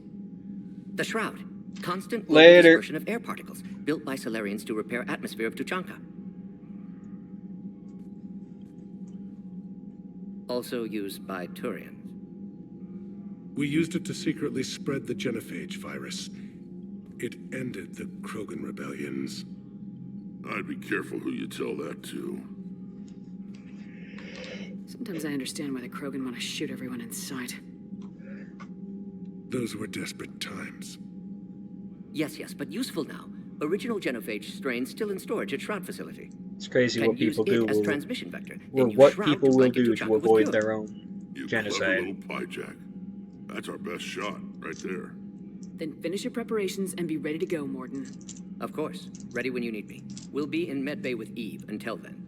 The Shroud. Constant global dispersion of air particles, built by Solarians to repair atmosphere of Tuchanka. Also used by Turians. We used it to secretly spread the genophage virus. It ended the Krogan rebellions. I'd be careful who you tell that to. Sometimes I understand why the Krogan want to shoot everyone in sight. Those were desperate times. Yes, but useful now. Original genophage strains still in storage at Shroud facility. It's crazy what people do, as transmission vector. or what people will do to avoid their own genocide. Little Pyjack. That's our best shot, right there. Then finish your preparations and be ready to go, Morden. Of course. Ready when you need me. We'll be in Medbay with Eve until then.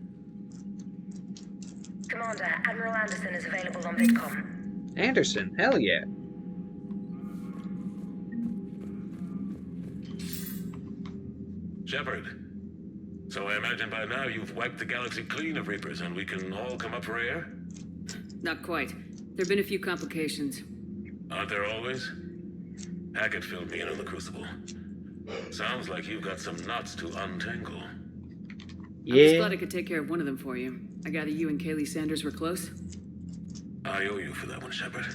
Commander, Admiral Anderson is available on VidCom. Anderson? Hell yeah. Shepard. So I imagine by now you've wiped the galaxy clean of Reapers and we can all come up for air? Not quite. There have been a few complications. Aren't there always? Hackett filled me in on the Crucible. Sounds like you've got some knots to untangle. I'm just glad I could take care of one of them for you. I gather you and Kaylee Sanders were close? I owe you for that one, Shepard.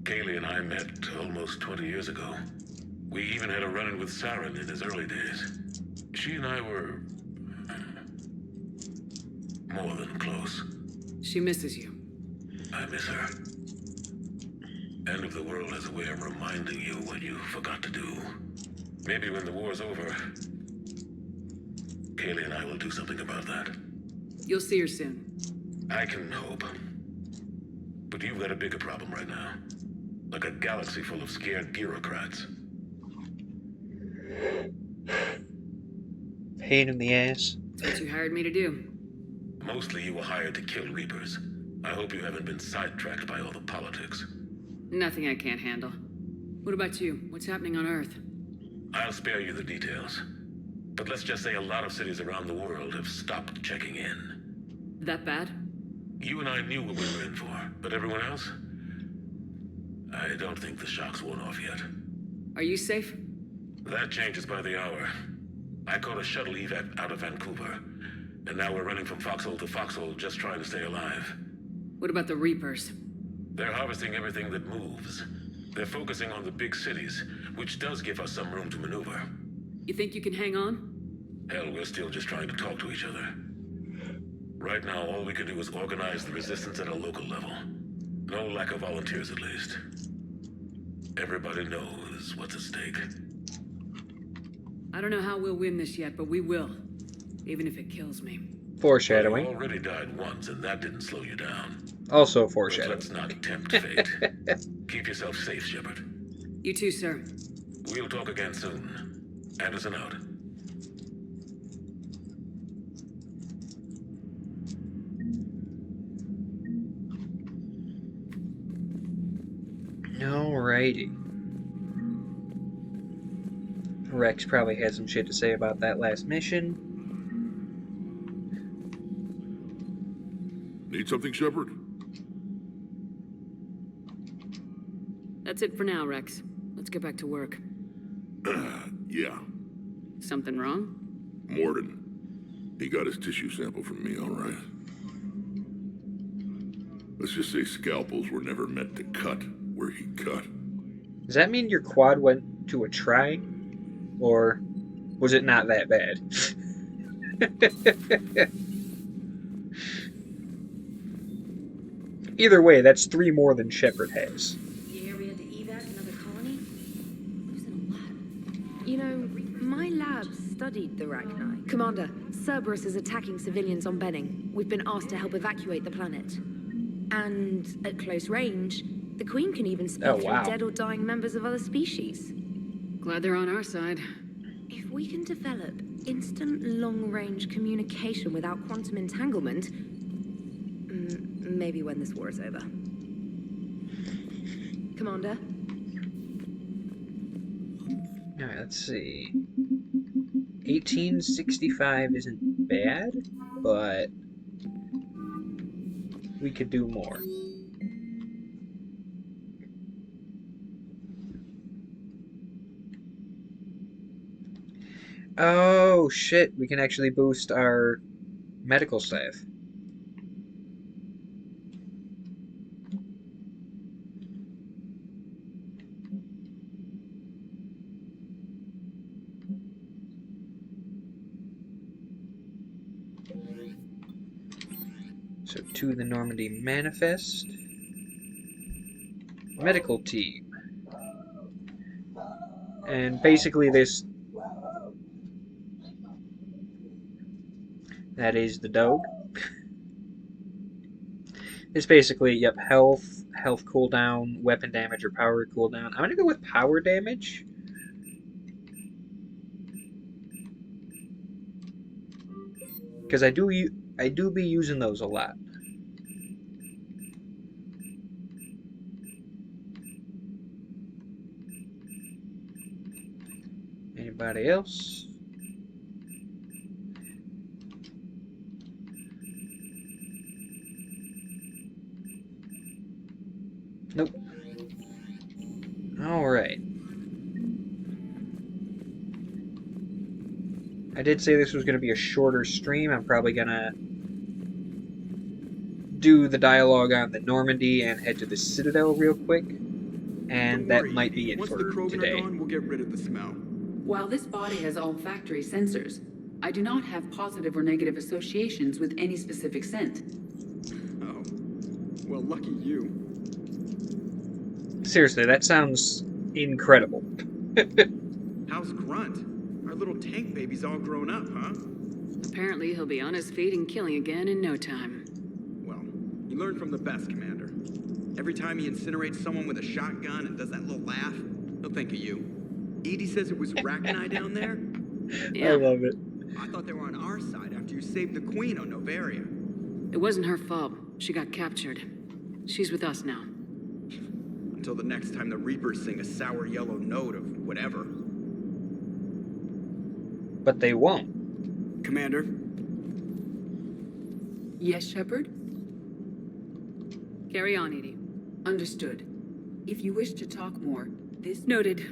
Kaylee and I met almost 20 years ago. We even had a run-in with Saren in his early days. She and I were... more than close. She misses you. I miss her. End of the world has a way of reminding you what you forgot to do. Maybe when the war's over, Kaylee and I will do something about that. You'll see her soon. I can hope. But you've got a bigger problem right now. Like a galaxy full of scared bureaucrats. Pain in the ass. That's what you hired me to do. Mostly you were hired to kill Reapers. I hope you haven't been sidetracked by all the politics. Nothing I can't handle. What about you? What's happening on Earth? I'll spare you the details. But let's just say a lot of cities around the world have stopped checking in. That bad? You and I knew what we were in for, but everyone else? I don't think the shock's worn off yet. Are you safe? That changes by the hour. I caught a shuttle evac out of Vancouver, and now we're running from foxhole to foxhole just trying to stay alive. What about the Reapers? They're harvesting everything that moves. They're focusing on the big cities, which does give us some room to maneuver. You think you can hang on? Hell, we're still just trying to talk to each other. Right now, all we can do is organize the resistance at a local level. No lack of volunteers, at least. Everybody knows what's at stake. I don't know how we'll win this yet, but we will. Even if it kills me. Foreshadowing. You already died once, and that didn't slow you down. Also foreshadowing. But let's not tempt fate. Keep yourself safe, Shepard. You too, sir. We'll talk again soon. Anderson out. Alrighty. Rex probably had some shit to say about that last mission. Need something, Shepard? That's it for now, Rex. Let's get back to work. Yeah. Something wrong? Morden. He got his tissue sample from me, all right. Let's just say scalpels were never meant to cut where he cut. Does that mean your quad went to a try? Or was it not that bad? Either way, that's 3 more than Shepard has. You hear we had to evac another colony? Losing a lot. You know, my lab studied the Rachni. Commander, Cerberus is attacking civilians on Benning. We've been asked to help evacuate the planet. And at close range, the Queen can even speak through dead or dying members of other species. Glad they're on our side. If we can develop instant long-range communication without quantum entanglement, maybe when this war is over. Commander? Alright, let's see. 1865 isn't bad, but we could do more. Oh, shit. We can actually boost our medical staff. So, to the Normandy Manifest. Medical team. And basically this... That is the dog. It's basically, yep, health cooldown, weapon damage, or power cooldown. I'm gonna go with power damage. Because I do be using those a lot. Anybody else? Nope. Alright. I did say this was going to be a shorter stream. I'm probably going to do the dialogue on the Normandy and head to the Citadel real quick. And that might be it for today. Once the Krogan are gone, we'll get rid of the smell. While this body has all factory sensors, I do not have positive or negative associations with any specific scent. Oh. Well, lucky you. Seriously, that sounds incredible. How's Grunt? Our little tank baby's all grown up, huh? Apparently he'll be on his feet and killing again in no time. Well, he learned from the best, Commander. Every time he incinerates someone with a shotgun and does that little laugh, he'll think of you. Edie says it was Rachni down there? Yeah. I love it. I thought they were on our side after you saved the Queen on Novaria. It wasn't her fault. She got captured. She's with us now. Until the next time the Reapers sing a sour yellow note of whatever. But they won't. Commander? Yes, Shepard? Carry on, Edie. Understood. If you wish to talk more, this... Noted.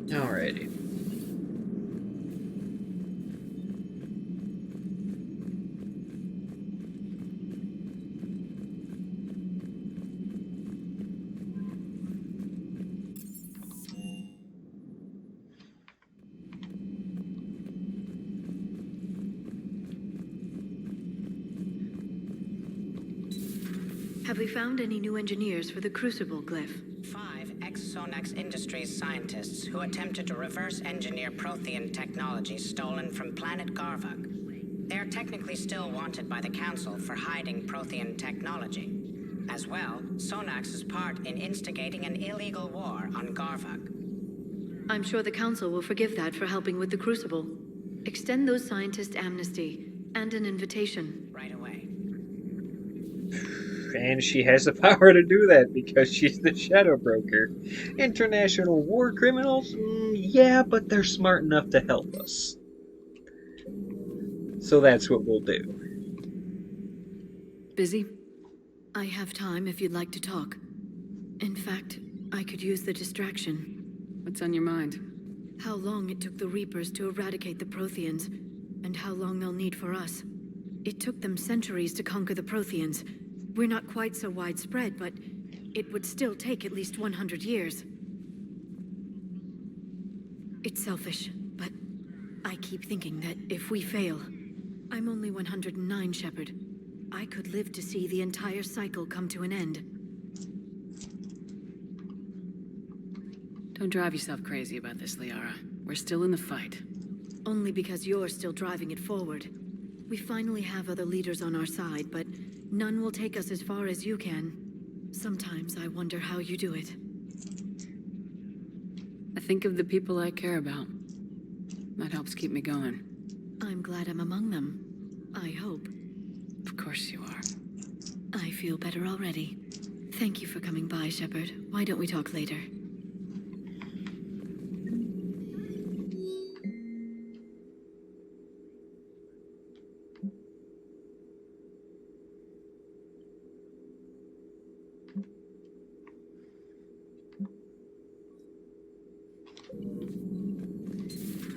Alrighty. Have we found any new engineers for the Crucible glyph? 5 ex-Sonax Industries scientists who attempted to reverse engineer Prothean technology stolen from planet Garvug. They are technically still wanted by the Council for hiding Prothean technology. As well, Sonax's part in instigating an illegal war on Garvug. I'm sure the Council will forgive that for helping with the Crucible. Extend those scientists amnesty and an invitation. Right away. And she has the power to do that because she's the Shadow Broker. International war criminals? Yeah, but they're smart enough to help us. So that's what we'll do. Busy? I have time if you'd like to talk. In fact, I could use the distraction. What's on your mind? How long it took the Reapers to eradicate the Protheans, and how long they'll need for us. It took them centuries to conquer the Protheans. We're not quite so widespread, but it would still take at least 100 years. It's selfish, but I keep thinking that if we fail, I'm only 109, Shepard. I could live to see the entire cycle come to an end. Don't drive yourself crazy about this, Liara. We're still in the fight. Only because you're still driving it forward. We finally have other leaders on our side, but none will take us as far as you can. Sometimes I wonder how you do it. I think of the people I care about. That helps keep me going. I'm glad I'm among them. I hope. Of course you are. I feel better already. Thank you for coming by, Shepard. Why don't we talk later?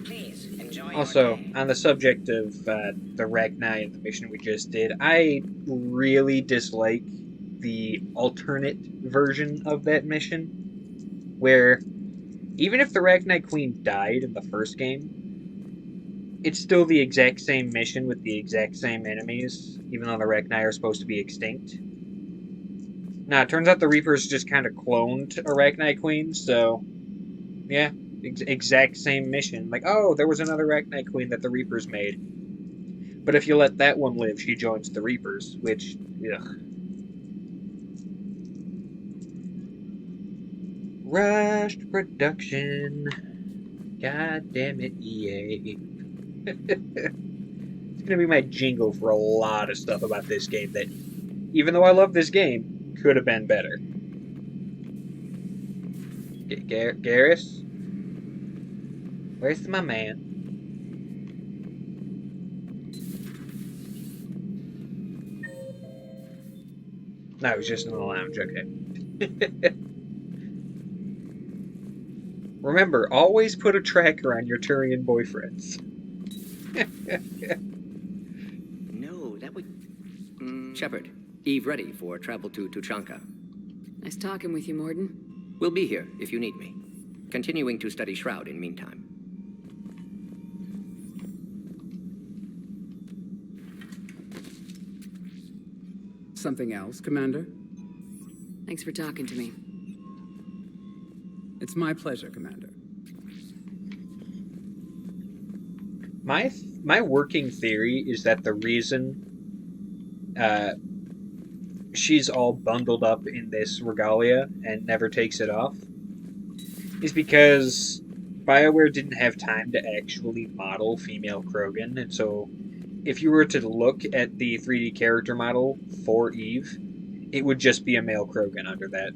Please enjoy Also, on the subject of the Ragni and the mission we just did, I really dislike the alternate version of that mission, where even if the Ragni Queen died in the first game, it's still the exact same mission with the exact same enemies, even though the Ragni are supposed to be extinct. Now, it turns out the Reapers just kind of cloned a Ragni Queen, so yeah, exact same mission. Like, oh, there was another Ragni Queen that the Reapers made. But if you let that one live, she joins the Reapers, which, ugh. Rushed production. God damn it, EA. It's gonna be my jingle for a lot of stuff about this game that, even though I love this game, could have been better. Garrus? Where's my man? No, it was just in the lounge, okay. Remember, always put a tracker on your Turian boyfriends. No, that would... Shepard, Eve ready for travel to Tuchanka. Nice talking with you, Morden. We'll be here if you need me. Continuing to study Shroud in meantime. Something else, Commander? Thanks for talking to me. It's my pleasure, Commander. My working theory is that the reason she's all bundled up in this regalia and never takes it off is because BioWare didn't have time to actually model female Krogan, and so if you were to look at the 3D character model for Eve, it would just be a male Krogan under that.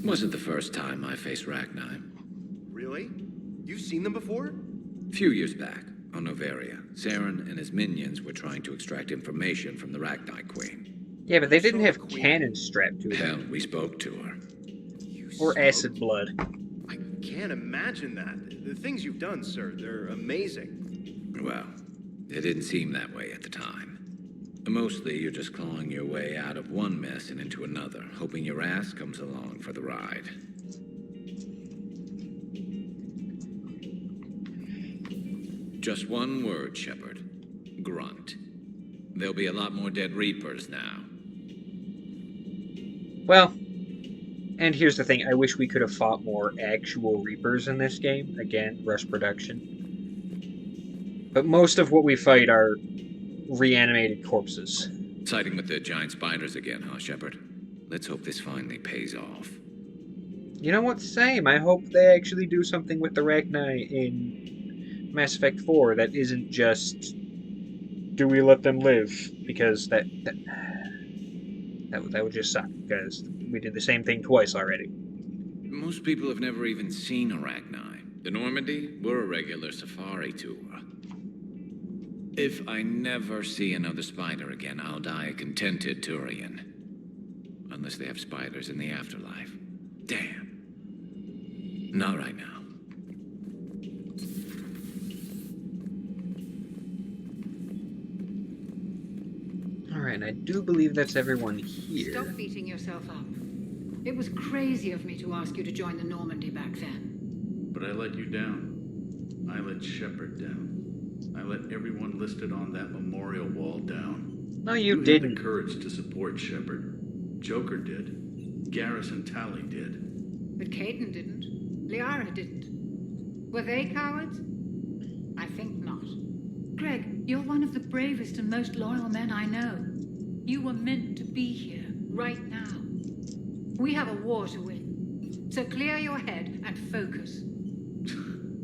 Wasn't the first time I faced Ragni. Really? You've seen them before? A few years back, on Novaria, Saren and his minions were trying to extract information from the Ragni Queen. Yeah, but they didn't have cannons strapped to them. Hell, we spoke to her. Or acid blood. I can't imagine that. The things you've done, sir, they're amazing. Well, it didn't seem that way at the time. Mostly, you're just clawing your way out of one mess and into another, hoping your ass comes along for the ride. Just one word, Shepard. Grunt. There'll be a lot more dead Reapers now. Well, and here's the thing, I wish we could have fought more actual Reapers in this game. Again, rush production. But most of what we fight are reanimated corpses. Siding with the giant spiders again, huh, Shepard? Let's hope this finally pays off. You know what? Same. I hope they actually do something with the Ragni in Mass Effect 4 that isn't just, do we let them live? Because that would just suck, because we did the same thing twice already. Most people have never even seen a Ragni. The Normandy, we're a regular safari tour. If I never see another spider again, I'll die a contented Turian. Unless they have spiders in the afterlife. Damn. Not right now. and I do believe that's everyone here. Stop beating yourself up. It was crazy of me to ask you to join the Normandy back then. But I let you down. I let Shepard down. I let everyone listed on that memorial wall down. No, you had didn't. the courage to support Shepard. Joker did. Garrus and Tally did. But Caden didn't. Liara didn't. Were they cowards? I think not. Greg, you're one of the bravest and most loyal men I know. You were meant to be here, right now. We have a war to win. So clear your head and focus.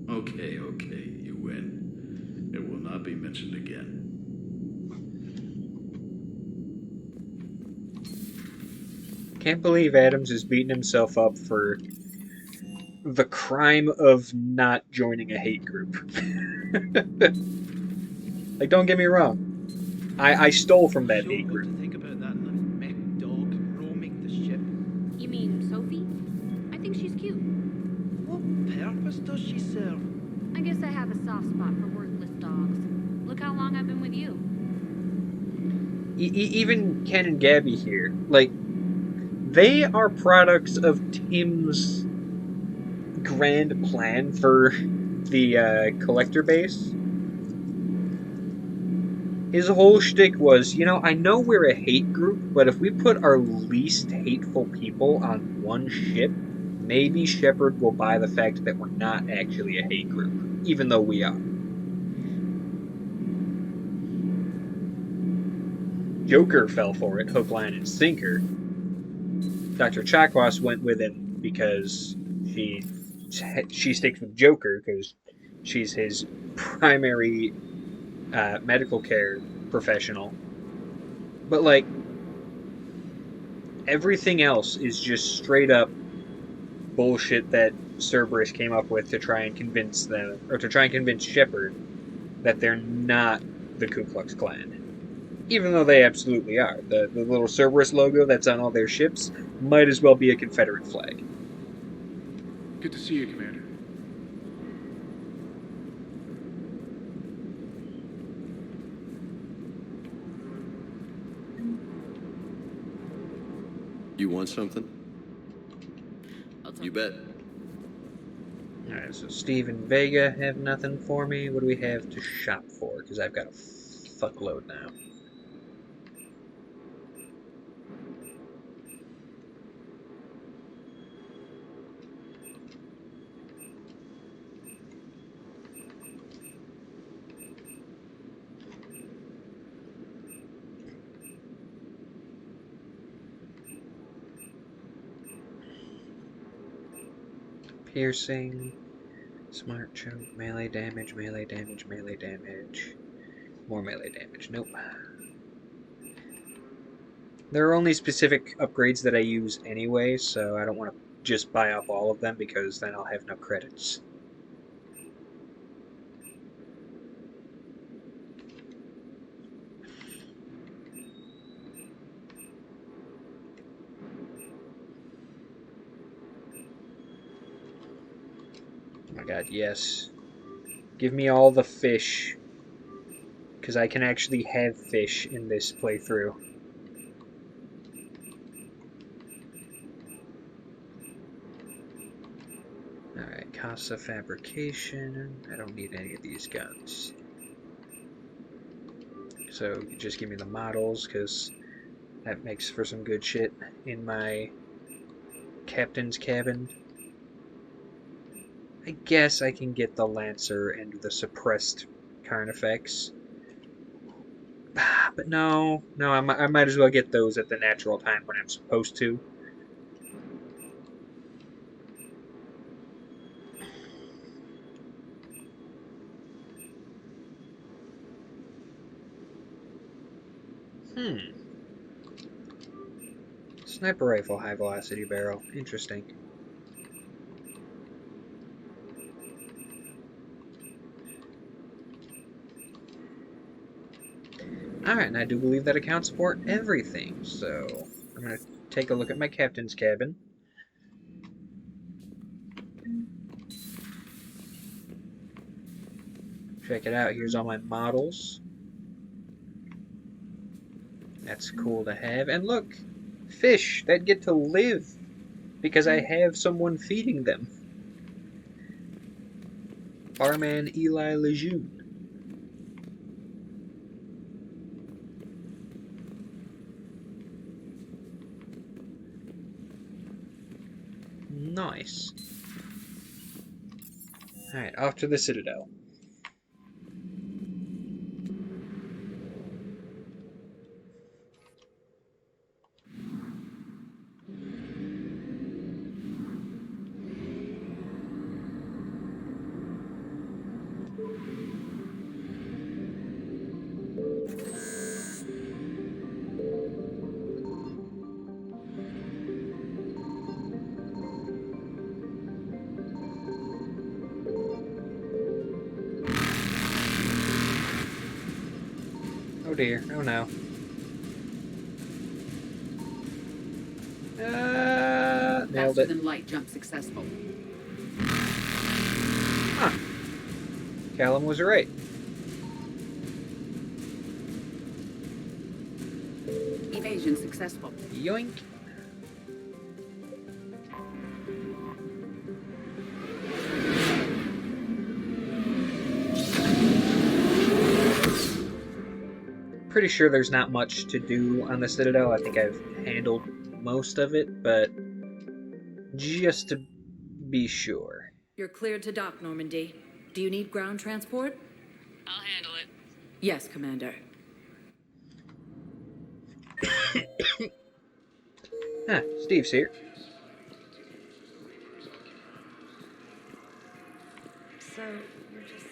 Okay, you win. It will not be mentioned again. Can't believe Adams is beating himself up for the crime of not joining a hate group. Like, don't get me wrong. I stole from that hate group. Think about that mech dog roaming the ship. You mean Sophie? I think she's cute. What purpose does she serve? I guess I have a soft spot for worthless dogs. Look how long I've been with you. Even Ken and Gabby here, like, they are products of Tim's grand plan for the collector base. His whole shtick was, you know, I know we're a hate group, but if we put our least hateful people on one ship, maybe Shepard will buy the fact that we're not actually a hate group, even though we are. Joker fell for it, hook, line, and sinker. Dr. Chakwas went with him because she sticks with Joker because she's his primary medical care professional. But, like, everything else is just straight up bullshit that Cerberus came up with to try and convince them, or to try and convince Shepard that they're not the Ku Klux Klan. Even though they absolutely are. The little Cerberus logo that's on all their ships might as well be a Confederate flag. Good to see you, Commander. You want something? You bet. Alright, so Steve and Vega have nothing for me. What do we have to shop for? Because I've got a fuckload now. Piercing, smart choke, melee damage, melee damage, melee damage. More melee damage. Nope. There are only specific upgrades that I use anyway, so I don't want to just buy up all of them because then I'll have no credits. Oh my god, yes. Give me all the fish. Because I can actually have fish in this playthrough. Alright, Casa Fabrication. I don't need any of these guns. So just give me the models, because that makes for some good shit in my captain's cabin. I guess I can get the Lancer and the suppressed Carnifex. But no, I might as well get those at the natural time when I'm supposed to. Sniper rifle, high velocity barrel. Interesting. Alright, and I do believe that accounts for everything, so I'm going to take a look at my captain's cabin. Check it out, here's all my models. That's cool to have. And look, fish that get to live because I have someone feeding them. Barman Eli Lejeune. Nice. Alright, off to the Citadel. Oh dear, oh no. Nailed Faster it. than light jump successful. Huh. Callum was right. Evasion successful. Yoink. Pretty sure there's not much to do on the Citadel. I think I've handled most of it, but just to be sure. You're cleared to dock, Normandy. Do you need ground transport? I'll handle it. Yes, Commander. Steve's here. So, you're just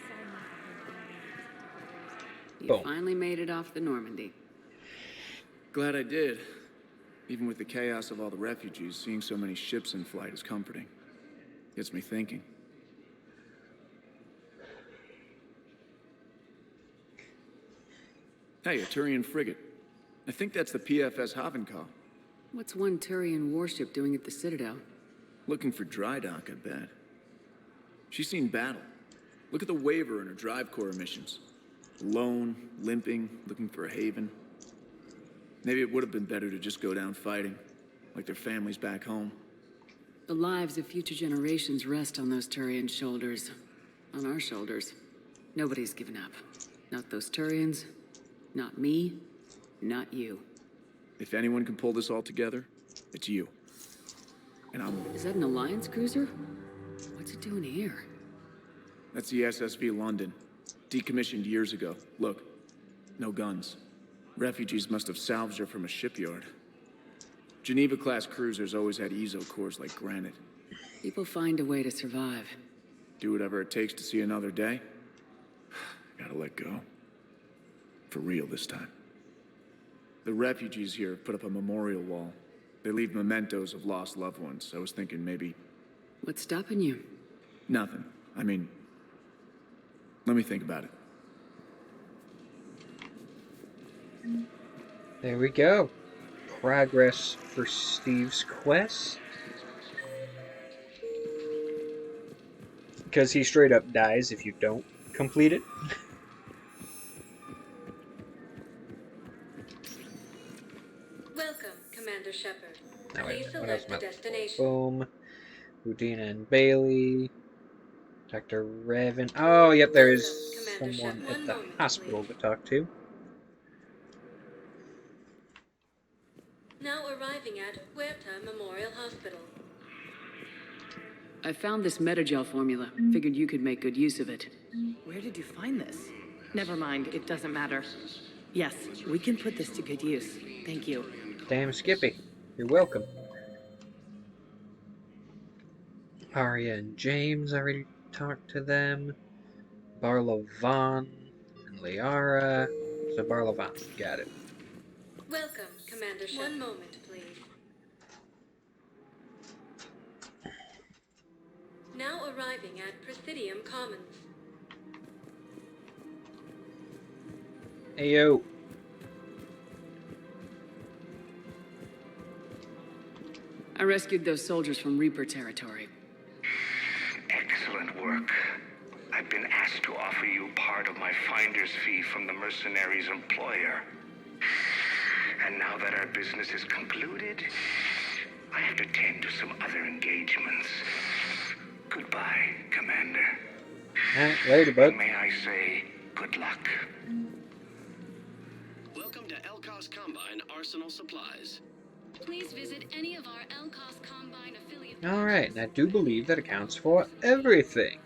You finally made it off the Normandy. Glad I did. Even with the chaos of all the refugees, seeing so many ships in flight is comforting. Gets me thinking. Hey, a Turian frigate. I think that's the PFS Havenkow. What's one Turian warship doing at the Citadel? Looking for dry dock, I bet. She's seen battle. Look at the waiver in her drive core emissions. Alone, limping, looking for a haven. Maybe it would have been better to just go down fighting, like their families back home. The lives of future generations rest on those Turian shoulders. On our shoulders. Nobody's given up. Not those Turians, not me, not you. If anyone can pull this all together, it's you. And Is that an Alliance cruiser? What's it doing here? That's the SSV London. Decommissioned years ago. Look, no guns. Refugees must have salvaged her from a shipyard. Geneva-class cruisers always had ezo cores like granite. People find a way to survive. Do whatever it takes to see another day. Gotta let go. For real this time. The refugees here put up a memorial wall. They leave mementos of lost loved ones. I was thinking maybe... What's stopping you? Nothing. I mean... Let me think about it. There we go. Progress for Steve's quest. Because he straight up dies if you don't complete it. Welcome, Commander Shepard. Now, wait, Please what else select am I the looking for? destination. Boom. Udina and Bailey. Dr. Revan. Oh, yep, there is someone at the hospital to talk to. Now arriving at Huerta Memorial Hospital. I found this Metagel formula. Figured you could make good use of it. Where did you find this? Never mind, it doesn't matter. Yes, we can put this to good use. Thank you. Damn Skippy. You're welcome. Arya and James, I already talked to them. Barlow Vaughn and Liara. So Barlow Vaughn, got it. Welcome, Commander Shepard. One moment, please. Now arriving at Presidium Commons. Hey, yo. I rescued those soldiers from Reaper territory. Excellent work. I've been asked to offer you part of my finder's fee from the mercenaries' employer. And now that our business is concluded, I have to tend to some other engagements. Goodbye, Commander. Later, bud. And may I say, good luck. Welcome to Elcos Combine Arsenal Supplies. Please visit any of our Elcos Combine affiliate. Alright, and I do believe that accounts for everything.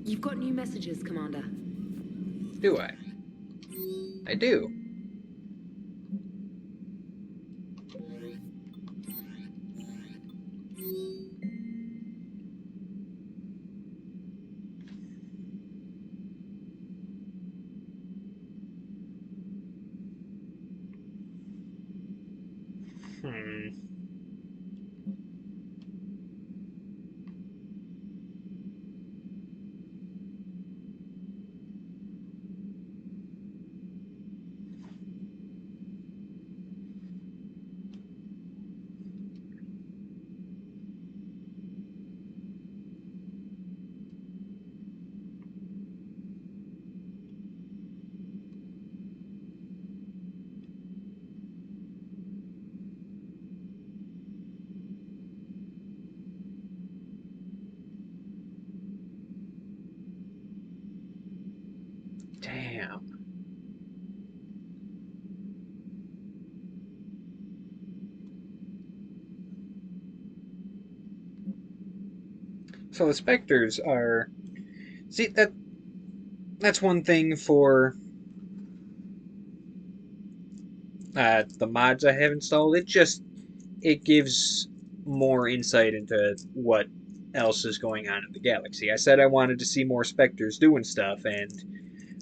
You've got new messages, Commander. Do I? I do. Damn. So the specters are... See, that's one thing for the mods I have installed. It gives more insight into what else is going on in the galaxy. I said I wanted to see more specters doing stuff, and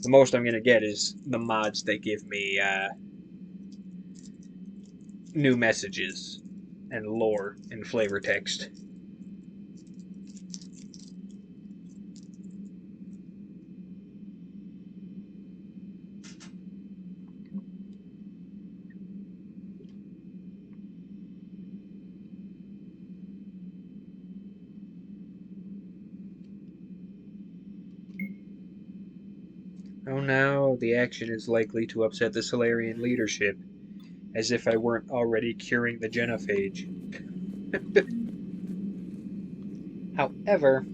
the most I'm going to get is the mods that give me new messages and lore and flavor text. Oh no, the action is likely to upset the Solarian leadership, as if I weren't already curing the genophage. However,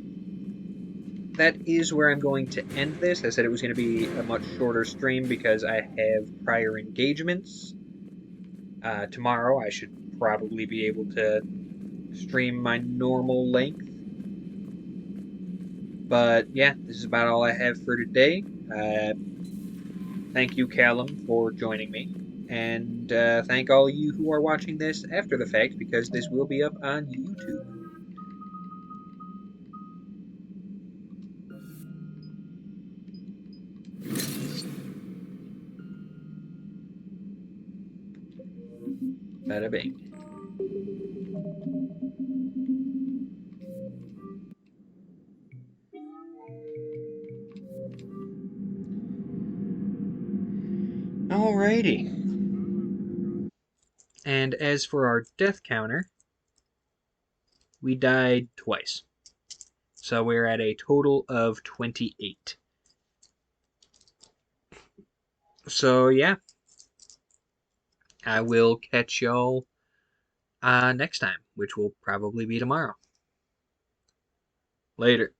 that is where I'm going to end this. I said it was going to be a much shorter stream because I have prior engagements. Tomorrow I should probably be able to stream my normal length. But yeah, this is about all I have for today. Thank you, Callum, for joining me. And thank all you who are watching this after the fact, because this will be up on YouTube. Bada bing. Alrighty. And as for our death counter, we died twice. So we're at a total of 28. So yeah, I will catch y'all next time, which will probably be tomorrow. Later.